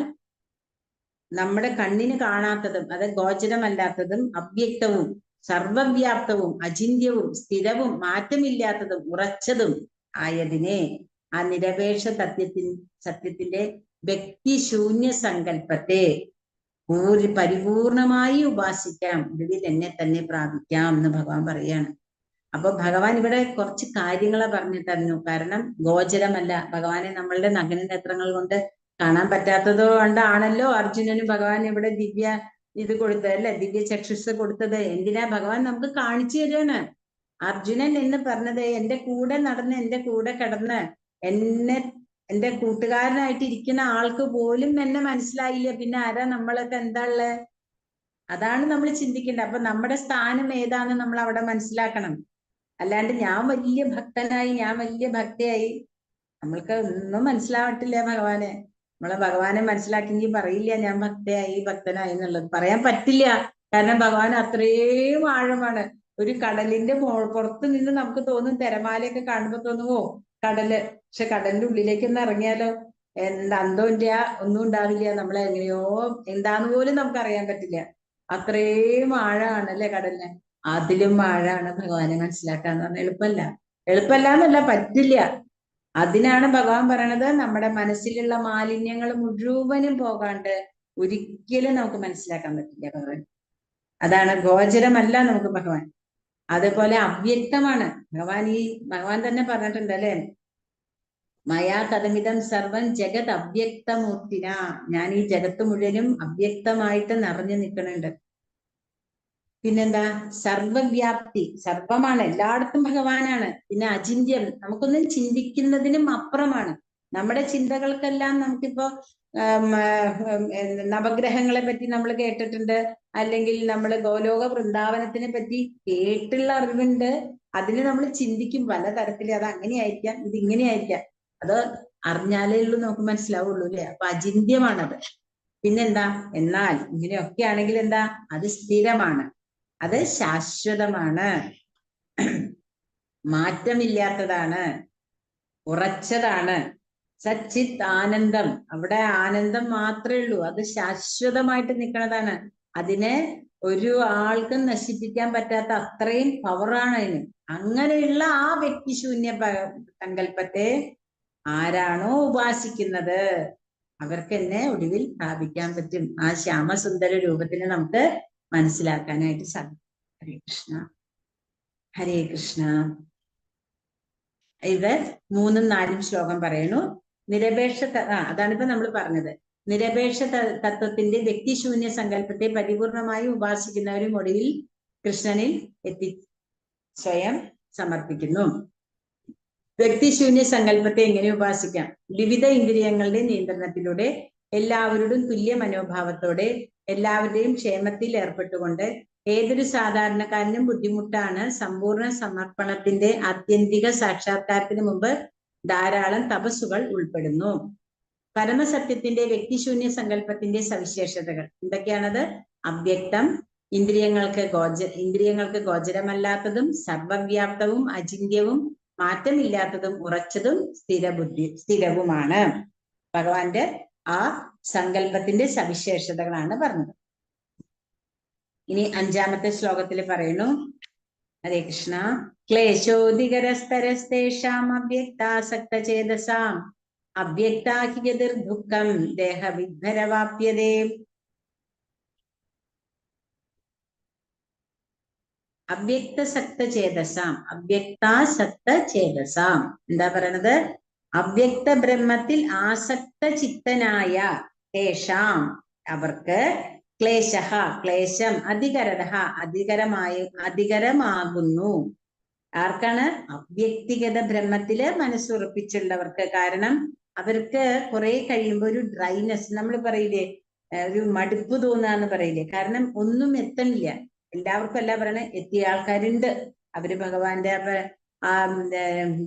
നമ്മുടെ കണ്ണിന് കാണാത്തതും അത് ഗോചരമല്ലാത്തതും അവ്യക്തവും സർവവ്യാപ്തവും അചിന്യവും സ്ഥിരവും മാറ്റമില്ലാത്തതും ഉറച്ചതും ആയതിനെ ആ നിരപേക്ഷ സത്യത്തിന്റെ വ്യക്തിശൂന്യ സങ്കല്പത്തെ പരിപൂർണമായി ഉപാസിക്കാം, ഒടുവിൽ എന്നെ തന്നെ പ്രാപിക്കാം എന്ന് ഭഗവാൻ പറയാണ്. അപ്പൊ ഭഗവാൻ ഇവിടെ കുറച്ച് കാര്യങ്ങളെ പറഞ്ഞു തരുന്നു. കാരണം ഗോചരമല്ല, ഭഗവാനെ നമ്മളുടെ നഗ്ന നേത്രങ്ങൾ കൊണ്ട് കാണാൻ പറ്റാത്തത് കൊണ്ടാണല്ലോ അർജുനനും ഭഗവാൻ ഇവിടെ ദിവ്യ ഇത് കൊടുത്തത് അല്ലെ, ദിവ്യ ചക്ഷുസ് കൊടുത്തത്. എന്തിനാ? ഭഗവാൻ നമുക്ക് കാണിച്ചു തരുവാണ്. അർജുനൻ എന്ന് പറഞ്ഞത് എന്റെ കൂടെ നടന്ന് എന്റെ കൂടെ കിടന്ന് എന്റെ കൂട്ടുകാരനായിട്ട് ഇരിക്കുന്ന ആൾക്ക് പോലും എന്നെ മനസ്സിലായില്ല, പിന്നെ ആരാ നമ്മളൊക്കെ എന്താ ഉള്ളത്? അതാണ് നമ്മൾ ചിന്തിക്കേണ്ടത്. അപ്പൊ നമ്മുടെ സ്ഥാനം ഏതാന്ന് നമ്മൾ അവിടെ മനസ്സിലാക്കണം. അല്ലാണ്ട് ഞാൻ വലിയ ഭക്തനായി, ഞാൻ വലിയ ഭക്തിയായി, നമ്മൾക്ക് ഒന്നും മനസ്സിലാവട്ടില്ല ഭഗവാനെ. ഭഗവാനെ മനസ്സിലാക്കിയെങ്കിൽ പറയില്ല ഞാൻ ഭക്തനായി എന്നുള്ളത്. പറയാൻ പറ്റില്ല. കാരണം ഭഗവാൻ അത്രയും ആഴമാണ്. ഒരു കടലിന്റെ പുറത്ത് നിന്ന് നമുക്ക് തോന്നും, തിരമാലയൊക്കെ കാണുമ്പോ തോന്നുമോ കടല്. പക്ഷെ കടലിന്റെ ഉള്ളിലേക്ക് ഒന്ന് ഇറങ്ങിയാലോ അന്തമില്ല, ഒന്നും ഉണ്ടാവില്ല. നമ്മളെ എങ്ങനെയോ എന്താന്ന് പോലും നമുക്ക് അറിയാൻ പറ്റില്ല. അത്രയും ആഴമാണ് അല്ലെ കടലിന്. അതിലും ആഴമാണ് ഭഗവാനെ മനസ്സിലാക്കാന്ന് പറഞ്ഞാൽ എളുപ്പമല്ല എന്നല്ല, പറ്റില്ല. അതിനാണ് ഭഗവാൻ പറയണത്, നമ്മുടെ മനസ്സിലുള്ള മാലിന്യങ്ങൾ മുഴുവനും പോകാണ്ട് ഒരിക്കലും നമുക്ക് മനസ്സിലാക്കാൻ പറ്റില്ല ഭഗവാൻ. അതാണ് ഗോചരമല്ല നമുക്ക് ഭഗവാൻ. അതുപോലെ അവ്യക്തമാണ് ഭഗവാൻ തന്നെ പറഞ്ഞിട്ടുണ്ട് അല്ലെ, മയാ കഥമിതം സർവം ജഗത് അവ്യക്തമൂർത്തിന. ഞാൻ ഈ ജഗത്ത് മുഴുവനും അവ്യക്തമായിട്ട് നിറഞ്ഞു നിൽക്കുന്നുണ്ട്. പിന്നെന്താ? സർവവ്യാപ്തി, സർവമാണ്, എല്ലായിടത്തും ഭഗവാനാണ്. പിന്നെ അചിന്യം, നമുക്കൊന്നും ചിന്തിക്കുന്നതിനും അപ്പുറമാണ്. നമ്മുടെ ചിന്തകൾക്കെല്ലാം നമുക്കിപ്പോ നവഗ്രഹങ്ങളെ പറ്റി നമ്മൾ കേട്ടിട്ടുണ്ട്, അല്ലെങ്കിൽ നമ്മൾ ഗോലോക വൃന്ദാവനത്തിനെ പറ്റി കേട്ടുള്ള അറിവുണ്ട്. അതിന് നമ്മൾ ചിന്തിക്കും പലതരത്തില്, അത് അങ്ങനെയായിരിക്കാം, ഇത് ഇങ്ങനെയായിരിക്കാം. അത് അറിഞ്ഞാലേ ഉള്ളൂ നമുക്ക് മനസ്സിലാവുള്ളൂ അല്ലെ. അപ്പൊ അചിന്യമാണത്. പിന്നെന്താ? എന്നാൽ ഇങ്ങനെയൊക്കെ ആണെങ്കിൽ എന്താ? അത് സ്ഥിരമാണ്, അത് ശാശ്വതമാണ്, മാറ്റമില്ലാത്തതാണ്, ഉറച്ചതാണ്. സച്ചിത് ആനന്ദം. അവിടെ ആനന്ദം മാത്രമേ ഉള്ളൂ. അത് ശാശ്വതമായിട്ട് നിൽക്കുന്നതാണ്. അതിനെ ഒരു ആൾക്കും നശിപ്പിക്കാൻ പറ്റാത്ത അത്രയും പവറാണ് അതിന്. അങ്ങനെയുള്ള ആ വ്യക്തിശൂന്യ സങ്കല്പത്തെ ആരാണോ ഉപാസിക്കുന്നത് അവർക്ക് എന്നെ ഒടുവിൽ പ്രാപിക്കാൻ പറ്റും. ആ ശ്യാമസുന്ദര രൂപത്തിനെ നമുക്ക് മനസ്സിലാക്കാനായിട്ട് സാധിക്കും. ഹരേ കൃഷ്ണ, ഹരേ കൃഷ്ണ. ഇത് 3ഉം 4ഉം ശ്ലോകം പറയുന്നു. നിരപേക്ഷ അതാണിപ്പോ നമ്മൾ പറഞ്ഞത്. നിരപേക്ഷ തത്വത്തിന്റെ വ്യക്തിശൂന്യ സങ്കല്പത്തെ പരിപൂർണമായി ഉപാസിക്കുന്നവരും ഒടുവിൽ കൃഷ്ണനിൽ സ്വയം സമർപ്പിക്കുന്നു. വ്യക്തിശൂന്യ സങ്കല്പത്തെ എങ്ങനെ ഉപാസിക്കാം? വിവിധ ഇന്ദ്രിയങ്ങളുടെ നിയന്ത്രണത്തിലൂടെ എല്ലാവരോടും തുല്യ മനോഭാവത്തോടെ എല്ലാവരുടെയും ക്ഷേമത്തിൽ ഏർപ്പെട്ടുകൊണ്ട് ഏതൊരു സാധാരണക്കാരനും ബുദ്ധിമുട്ടാണ്. സമ്പൂർണ്ണ സമർപ്പണത്തിന്റെ ആത്യന്തിക സാക്ഷാത്കാരത്തിന് മുമ്പ് ധാരാളം തപസ്സുകൾ ഉൾപ്പെടുന്നു. പരമസത്യത്തിന്റെ വ്യക്തിശൂന്യ സങ്കല്പത്തിന്റെ സവിശേഷതകൾ എന്തൊക്കെയാണത്? അവ്യക്തം, ഇന്ദ്രിയങ്ങൾക്ക് ഗോചരമല്ലാത്തതും സർവവ്യാപ്തവും അചിന്യവും മാറ്റമില്ലാത്തതും ഉറച്ചതും സ്ഥിരവുമാണ്. ഭഗവാന്റെ ആ സങ്കല്പത്തിന്റെ സവിശേഷതകളാണ് പറഞ്ഞത്. ഇനി 5ാമത്തെ ശ്ലോകത്തിൽ പറയുന്നു. ഹരേ കൃഷ്ണ. ക്ലേശോധികരസ്തരസ്തേഷാം അവ്യക്താസക്തചേതസാം അവ്യക്താഹിഗതിർദുഃഖം ദേഹവിഭ്രവാപ്യതേ. അവ്യക്താസക്തചേതസാം എന്താ പറയണത്? അവ്യക്ത ബ്രഹ്മത്തിൽ ആസക്ത ചിത്തനായ തേഷാം അവർക്ക് ക്ലേശം അധികരമാകുന്നു. ആർക്കാണ്? അവ്യക്തിഗത ബ്രഹ്മത്തില് മനസ്സുറപ്പിച്ചുള്ളവർക്ക്. കാരണം അവർക്ക് കുറെ കഴിയുമ്പോൾ ഒരു ഡ്രൈനെസ്, നമ്മൾ പറയില്ലേ, ഒരു മടുപ്പ് തോന്നാന്ന് പറയില്ലേ. കാരണം ഒന്നും എത്തണില്ല. എല്ലാവർക്കും അല്ല പറയണ, എത്തിയ ആൾക്കാരുണ്ട്. അവര് ഭഗവാന്റെ ആ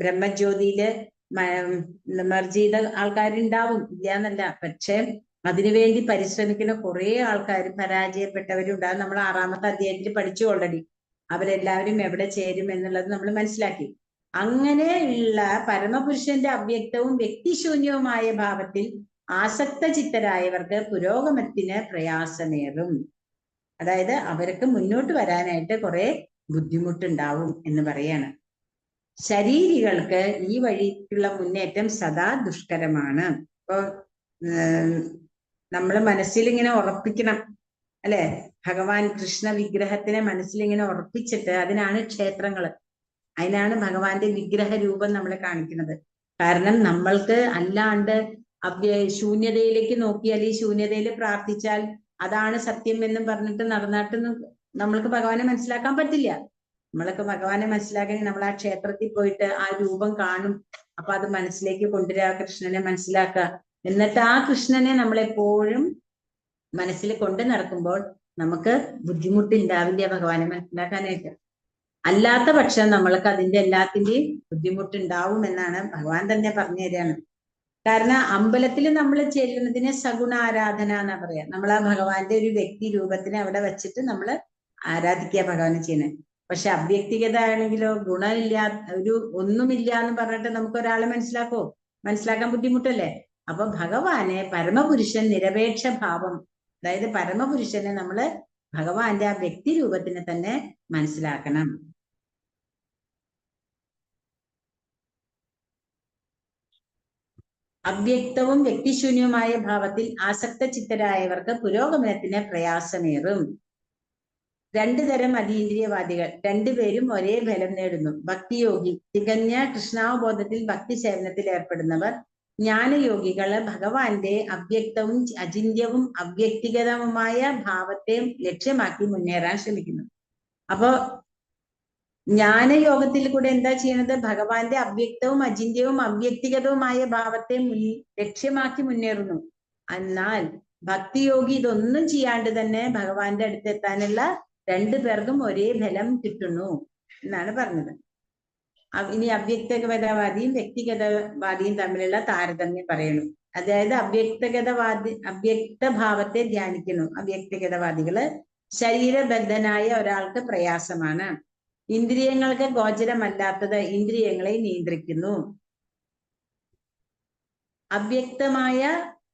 ബ്രഹ്മജ്യോതിയില് മെർജ് ചെയ്ത ആൾക്കാരുണ്ടാവും, ഇല്ലാന്നല്ല. പക്ഷെ അതിനുവേണ്ടി പരിശ്രമിക്കുന്ന കുറെ ആൾക്കാർ പരാജയപ്പെട്ടവരുണ്ടാകും. നമ്മൾ 6ാമത്തെ അധ്യായത്തിൽ പഠിച്ചു ഓൾറെഡി. അവരെല്ലാവരും എവിടെ ചേരും എന്നുള്ളത് നമ്മൾ മനസ്സിലാക്കി. അങ്ങനെയുള്ള പരമപുരുഷന്റെ അവ്യക്തവും വ്യക്തിശൂന്യവുമായ ഭാവത്തിൽ ആസക്ത ചിത്തരായവർക്ക് പുരോഗമനത്തിന് പ്രയാസമേറും. അതായത് അവർക്ക് മുന്നോട്ട് വരാനായിട്ട് കുറെ ബുദ്ധിമുട്ടുണ്ടാവും എന്ന് പറയാണ്. ശരീരികൾക്ക് ഈ വഴിക്കുള്ള മുന്നേറ്റം സദാ ദുഷ്കരമാണ്. ഇപ്പൊ നമ്മള് മനസ്സിലിങ്ങനെ ഉറപ്പിക്കണം, അല്ലെ? ഭഗവാൻ കൃഷ്ണ വിഗ്രഹത്തിനെ മനസ്സിലിങ്ങനെ ഉറപ്പിച്ചിട്ട്, അതിനാണ് ക്ഷേത്രങ്ങള്, അതിനാണ് ഭഗവാന്റെ വിഗ്രഹ രൂപം നമ്മളെ കാണിക്കുന്നത്. കാരണം നമ്മൾക്ക് അല്ലാണ്ട് ശൂന്യതയിലേക്ക് നോക്കിയാൽ, ഈ ശൂന്യതയിൽ പ്രാർത്ഥിച്ചാൽ അതാണ് സത്യം എന്നും പറഞ്ഞിട്ട് നടന്നിട്ടൊന്നും നമ്മൾക്ക് ഭഗവാനെ മനസ്സിലാക്കാൻ പറ്റില്ല. നമ്മളൊക്കെ ഭഗവാനെ മനസ്സിലാക്കണമെങ്കിൽ നമ്മൾ ആ ക്ഷേത്രത്തിൽ പോയിട്ട് ആ രൂപം കാണും. അപ്പൊ അത് മനസ്സിലേക്ക് കൊണ്ടുവരിക, കൃഷ്ണനെ മനസ്സിലാക്കുക. എന്നിട്ട് ആ കൃഷ്ണനെ നമ്മളെപ്പോഴും മനസ്സിൽ കൊണ്ട് നടക്കുമ്പോൾ നമുക്ക് ബുദ്ധിമുട്ടുണ്ടാവില്ല ഭഗവാനെ മനസ്സിലാക്കാനായിട്ട്. അല്ലാത്ത പക്ഷം നമ്മൾക്ക് അതിന്റെ എല്ലാത്തിന്റെയും ബുദ്ധിമുട്ടുണ്ടാവും എന്നാണ് ഭഗവാൻ തന്നെ പറഞ്ഞു തരികയാണ്. കാരണം അമ്പലത്തിൽ നമ്മൾ ചെല്ലുന്നതിനെ സഗുണ ആരാധന എന്നാ പറയാ. നമ്മൾ ആ ഭഗവാന്റെ ഒരു വ്യക്തി രൂപത്തിനെ അവിടെ വെച്ചിട്ട് നമ്മൾ ആരാധിക്കുക ഭഗവാനെ ചെയ്യുന്നത്. പക്ഷെ അവ്യക്തിഗത ആണെങ്കിലോ, ഗുണമില്ല, ഒന്നുമില്ല എന്ന് പറഞ്ഞിട്ട് നമുക്ക് ഒരാളെ മനസ്സിലാക്കാൻ ബുദ്ധിമുട്ടല്ലേ? അപ്പൊ ഭഗവാനെ പരമപുരുഷൻ നിരപേക്ഷ ഭാവം, അതായത് പരമപുരുഷനെ നമ്മള് ഭഗവാന്റെ ആ വ്യക്തി രൂപത്തിനെ തന്നെ മനസ്സിലാക്കണം. അവ്യക്തവും വ്യക്തിശൂന്യവുമായ ഭാവത്തിൽ ആസക്ത ചിത്തരായവർക്ക് പുരോഗമനത്തിന് പ്രയാസമേറും. 2 തരം അതീന്ദ്രിയവാദികൾ, 2 പേരും ഒരേ ഫലം നേടുന്നു. ഭക്തിയോഗി, തികഞ്ഞ കൃഷ്ണാവബോധത്തിൽ ഭക്തി സേവനത്തിൽ ഏർപ്പെടുന്നവർ. ജ്ഞാനയോഗികള് ഭഗവാന്റെ അവ്യക്തവും അചിന്യവും അവ്യക്തിഗതവുമായ ഭാവത്തെ ലക്ഷ്യമാക്കി മുന്നേറാൻ ശ്രമിക്കുന്നു. അപ്പോ ജ്ഞാനയോഗത്തിൽ കൂടെ എന്താ ചെയ്യണത്? ഭഗവാന്റെ അവ്യക്തവും അചിന്യവും അവ്യക്തിഗതവുമായ ഭാവത്തെ ലക്ഷ്യമാക്കി മുന്നേറുന്നു. എന്നാൽ ഭക്തിയോഗി ഇതൊന്നും ചെയ്യാണ്ട് തന്നെ ഭഗവാന്റെ അടുത്തെത്താനുള്ള 2 പേർക്കും ഒരേ ഫലം കിട്ടുന്നു എന്നാണ് പറഞ്ഞത്. ഇനി അവ്യക്തഗതവാദിയും വ്യക്തിഗതവാദിയും തമ്മിലുള്ള താരതമ്യം പറയുന്നു. അതായത് അവ്യക്ത ഭാവത്തെ ധ്യാനിക്കുന്നു. അവ്യക്തിഗതവാദികള് ശരീരബദ്ധനായ ഒരാൾക്ക് പ്രയാസമാണ്. ഇന്ദ്രിയങ്ങൾക്ക് ഗോചരമല്ലാത്തത് ഇന്ദ്രിയങ്ങളെ നിയന്ത്രിക്കുന്നു. അവ്യക്തമായ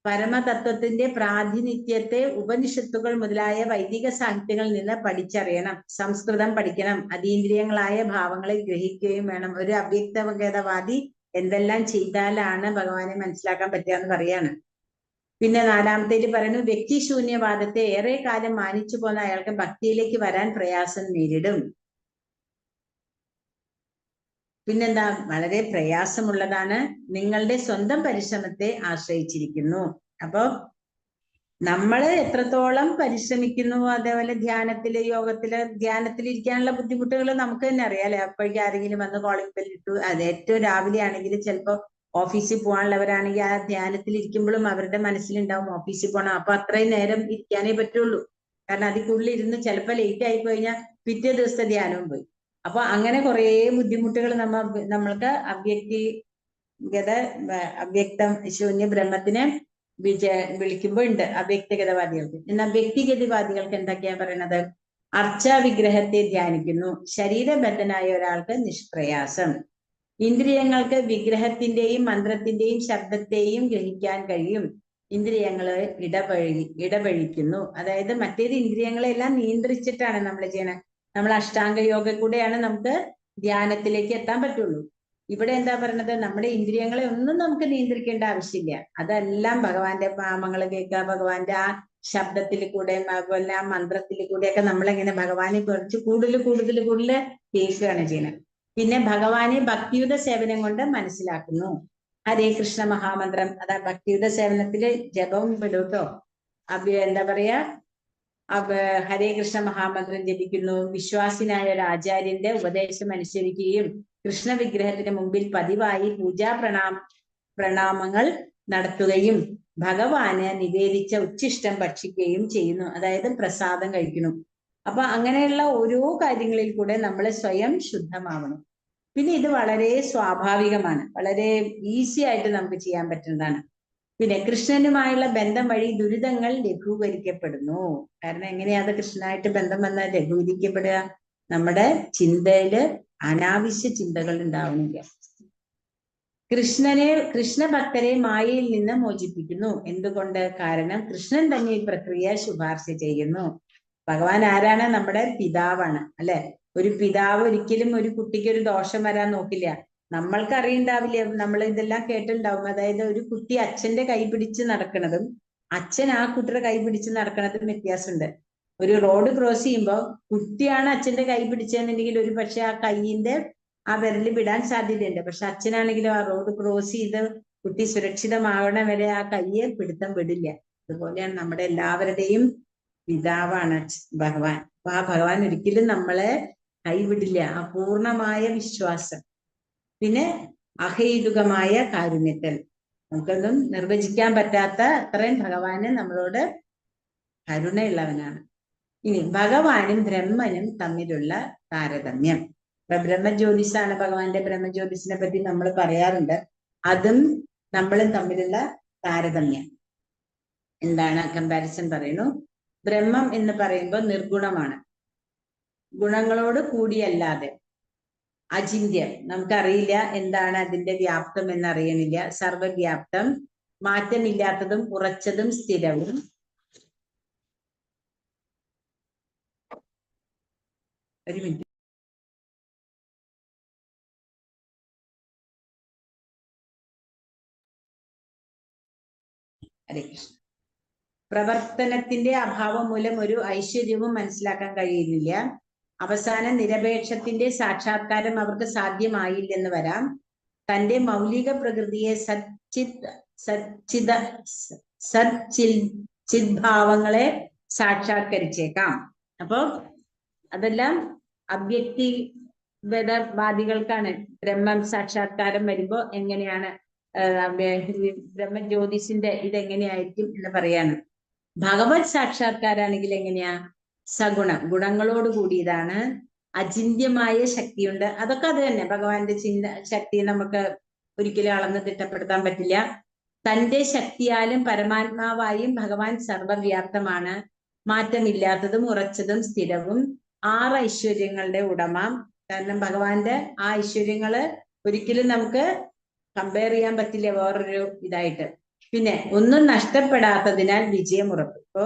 പരമതത്വത്തിന്റെ പ്രാതിനിധ്യത്തെ ഉപനിഷത്തുകൾ മുതലായ വൈദിക സാഹിത്യങ്ങളിൽ നിന്ന് പഠിച്ചറിയണം. സംസ്കൃതം പഠിക്കണം. അതീന്ദ്രിയങ്ങളായ ഭാവങ്ങളെ ഗ്രഹിക്കുകയും വേണം. ഒരു അവ്യക്തവാദി എന്തെല്ലാം ചെയ്താലാണ് ഭഗവാനെ മനസ്സിലാക്കാൻ പറ്റുക എന്ന് പറയാണ്. പിന്നെ നാലാമത്തേല് പറയുന്നു, വ്യക്തിശൂന്യവാദത്തെ ഏറെ കാലം മാനിച്ചു പോന്ന അയാൾക്ക് ഭക്തിയിലേക്ക് വരാൻ പ്രയാസം നേരിടും. പിന്നെന്താ, വളരെ പ്രയാസമുള്ളതാണ്, നിങ്ങളുടെ സ്വന്തം പരിശ്രമത്തെ ആശ്രയിച്ചിരിക്കുന്നു. അപ്പൊ നമ്മള് എത്രത്തോളം പരിശ്രമിക്കുന്നു, അതേപോലെ ധ്യാനത്തിൽ ഇരിക്കാനുള്ള ബുദ്ധിമുട്ടുകൾ നമുക്ക് തന്നെ അറിയാലേ. അപ്പോഴേക്കും ആരെങ്കിലും വന്ന് കോളിംഗ് ബെൽ ഇട്ടു, അത് ഏറ്റവും രാവിലെ ആണെങ്കിൽ ചിലപ്പോ ഓഫീസിൽ പോകാനുള്ളവരാണെങ്കിൽ ആ ധ്യാനത്തിൽ ഇരിക്കുമ്പോഴും അവരുടെ മനസ്സിലുണ്ടാവും ഓഫീസിൽ പോകണം. അപ്പൊ അത്രയും നേരം ഇരിക്കാനേ പറ്റുള്ളൂ. കാരണം അതിൽ കൂടുതൽ ഇരുന്ന് ചിലപ്പോൾ ലേറ്റ് ആയി കഴിഞ്ഞാൽ പിറ്റേ ദിവസത്തെ ധ്യാനവും പോയി. അപ്പൊ അങ്ങനെ കുറെ ബുദ്ധിമുട്ടുകൾ നമ്മൾക്ക് അവ്യക്തം ശൂന്യ ബ്രഹ്മത്തിനെ വിളിക്കുമ്പോൾ ഉണ്ട് അവ്യക്തഗതവാദികൾക്ക്. എന്നാൽ വ്യക്തിഗതവാദികൾക്ക് എന്തൊക്കെയാ പറയണത്? അർച്ചാ വിഗ്രഹത്തെ ധ്യാനിക്കുന്നു. ശരീരബദ്ധനായ ഒരാൾക്ക് നിഷ്പ്രയാസം. ഇന്ദ്രിയങ്ങൾക്ക് വിഗ്രഹത്തിന്റെയും മന്ത്രത്തിന്റെയും ശബ്ദത്തെയും ഗ്രഹിക്കാൻ കഴിയും. ഇന്ദ്രിയങ്ങള് ഇടപഴിക്കുന്നു. അതായത് മറ്റേത് ഇന്ദ്രിയങ്ങളെല്ലാം നിയന്ത്രിച്ചിട്ടാണ് നമ്മൾ ചെയ്യണത്. നമ്മൾ അഷ്ടാംഗ യോഗ കൂടെയാണ് നമുക്ക് ധ്യാനത്തിലേക്ക് എത്താൻ പറ്റുള്ളൂ. ഇവിടെ എന്താ പറയണത്? നമ്മുടെ ഇന്ദ്രിയങ്ങളെ ഒന്നും നമുക്ക് നിയന്ത്രിക്കേണ്ട ആവശ്യമില്ല. അതെല്ലാം ഭഗവാന്റെ നാമങ്ങൾ കേൾക്കുക, ഭഗവാന്റെ ആ ശബ്ദത്തിൽ കൂടെയും അതുപോലെ ആ മന്ത്രത്തിൽ കൂടെയൊക്കെ നമ്മളെങ്ങനെ ഭഗവാനെ കുറച്ച് കൂടുതൽ കേൾക്കുകയാണ് ചെയ്യുന്നത്. പിന്നെ ഭഗവാനെ ഭക്തിയുത സേവനം കൊണ്ട് മനസ്സിലാക്കുന്നു. ഹരേ കൃഷ്ണ മഹാമന്ത്രം, അതാ ഭക്തിയുത സേവനത്തില് ജപവും പെടും കേട്ടോ. എന്താ പറയാ, ഹരേ കൃഷ്ണ മഹാമന്ത്രം ജപിക്കുന്നു. വിശ്വാസിനായ ഒരു ആചാര്യന്റെ ഉപദേശം അനുസരിക്കുകയും കൃഷ്ണ വിഗ്രഹത്തിന് മുമ്പിൽ പതിവായി പ്രണാമങ്ങൾ നടത്തുകയും ഭഗവാന് നിവേദിച്ച ഉച്ഛിഷ്ടം ഭക്ഷിക്കുകയും ചെയ്യുന്നു. അതായത് പ്രസാദം കഴിക്കുന്നു. അപ്പൊ അങ്ങനെയുള്ള ഓരോ കാര്യങ്ങളിൽ കൂടെ നമ്മൾ സ്വയം ശുദ്ധമാവണം. പിന്നെ ഇത് വളരെ സ്വാഭാവികമാണ്, വളരെ ഈസി ആയിട്ട് നമുക്ക് ചെയ്യാൻ പറ്റുന്നതാണ്. പിന്നെ കൃഷ്ണനുമായുള്ള ബന്ധം വഴി ദുരിതങ്ങൾ ലഘൂകരിക്കപ്പെടുന്നു. കാരണം എങ്ങനെയാത് കൃഷ്ണനായിട്ട് ബന്ധം വന്നാൽ ലഘൂകരിക്കപ്പെടുക? നമ്മുടെ ചിന്തയില് അനാവശ്യ ചിന്തകൾ ഉണ്ടാവുന്നില്ല. കൃഷ്ണഭക്തരെ മായയിൽ നിന്ന് മോചിപ്പിക്കുന്നു. എന്തുകൊണ്ട്? കാരണം കൃഷ്ണൻ തന്നെ ഈ പ്രക്രിയ ശുപാർശ ചെയ്യുന്നു. ഭഗവാൻ ആരാണ്? നമ്മുടെ പിതാവാണ്, അല്ലെ? ഒരു പിതാവ് ഒരിക്കലും ഒരു കുട്ടിക്ക് ഒരു ദോഷം വരാൻ നോക്കില്ല. നമ്മൾക്ക് അറിയണ്ടാവില്ല, നമ്മൾ ഇതെല്ലാം കേട്ടിട്ടുണ്ടാവും. അതായത് ഒരു കുട്ടി അച്ഛന്റെ കൈ പിടിച്ച് നടക്കുന്നതും അച്ഛൻ ആ കുട്ടിയുടെ കൈ പിടിച്ച് നടക്കുന്നതും വ്യത്യാസമുണ്ട്. ഒരു റോഡ് ക്രോസ് ചെയ്യുമ്പോൾ കുട്ടിയാണ് അച്ഛന്റെ കൈ പിടിച്ചതെന്നുണ്ടെങ്കിൽ ഒരു പക്ഷെ ആ കൈയിന്റെ ആ വിരല് വിടാൻ സാധ്യതയുണ്ട്. പക്ഷെ അച്ഛനാണെങ്കിലും ആ റോഡ് ക്രോസ് ചെയ്ത് കുട്ടി സുരക്ഷിതമാവണ വരെ ആ കയ്യെ പിടുത്തം വിടില്ല. അതുപോലെയാണ് നമ്മുടെ എല്ലാവരുടെയും പിതാവാണ് ഭഗവാൻ. അപ്പൊ ആ ഭഗവാൻ ഒരിക്കലും നമ്മളെ കൈവിടില്ല. ആ പൂർണ്ണമായ വിശ്വാസം. പിന്നെ അഹൈതുകമായ കാരുണ്യത്തിൽ, നമുക്കൊന്നും നിർവചിക്കാൻ പറ്റാത്ത അത്രയും ഭഗവാന് നമ്മളോട് കരുണയുള്ളവനാണ്. ഇനി ഭഗവാനും ബ്രഹ്മനും തമ്മിലുള്ള താരതമ്യം. ബ്രഹ്മജ്യോതിസാണ് ഭഗവാന്റെ ബ്രഹ്മജ്യോതിസിനെ പറ്റി നമ്മൾ പറയാറുണ്ട്. അതും നമ്മളും തമ്മിലുള്ള താരതമ്യം എന്താണ്? കമ്പാരിസൺ പറയുന്നു. ബ്രഹ്മം എന്ന് പറയുമ്പോൾ നിർഗുണമാണ്, ഗുണങ്ങളോട് കൂടിയല്ലാതെ. അചിന്യം, നമുക്കറിയില്ല എന്താണ് അതിന്റെ വ്യാപ്തം എന്നറിയണില്ല. സർവവ്യാപ്തം, മാറ്റമില്ലാത്തതും ഉറച്ചതും സ്ഥിരവും. ഒരു മിനിറ്റ്. ഹരേ കൃഷ്ണ. പ്രവർത്തനത്തിന്റെ അഭാവം മൂലം ഒരു ഐശ്വര്യവും മനസ്സിലാക്കാൻ കഴിയുന്നില്ല. അവസാനം നിരപേക്ഷത്തിന്റെ സാക്ഷാത്കാരം അവർക്ക് സാധ്യമായില്ലെന്ന് വരാം. തന്റെ മൗലിക പ്രകൃതിയെ ചിദ്ഭാവങ്ങളെ സാക്ഷാത്കരിച്ചേക്കാം. അപ്പോ അതെല്ലാം അവ്യക്തിവാദികൾക്കാണ്. ബ്രഹ്മം സാക്ഷാത്കാരം വരുമ്പോ എങ്ങനെയാണ് ബ്രഹ്മജ്യോതിസിന്റെ ഇതെങ്ങനെയായിരിക്കും എന്ന് പറയാണ്. ഭഗവത് സാക്ഷാത്കാരാണെങ്കിൽ എങ്ങനെയാ? സഗുണം, ഗുണങ്ങളോട് കൂടിയതാണ്. അചിന്യമായ ശക്തിയുണ്ട്. അതൊക്കെ അത് തന്നെ. ഭഗവാന്റെ ശക്തി നമുക്ക് ഒരിക്കലും അളന്ന് തിട്ടപ്പെടുത്താൻ പറ്റില്ല. തന്റെ ശക്തിയാലും പരമാത്മാവായും ഭഗവാൻ സർവവ്യാപ്തമാണ്, മാറ്റമില്ലാത്തതും ഉറച്ചതും സ്ഥിരവും. 6 ഐശ്വര്യങ്ങളുടെ ഉടമ. കാരണം ഭഗവാന്റെ ആ ഐശ്വര്യങ്ങള് ഒരിക്കലും നമുക്ക് കമ്പയർ ചെയ്യാൻ പറ്റില്ല വേറൊരു ഇതായിട്ട്. പിന്നെ ഒന്നും നഷ്ടപ്പെടാത്തതിനാൽ വിജയം ഉറപ്പ്. ഇപ്പോ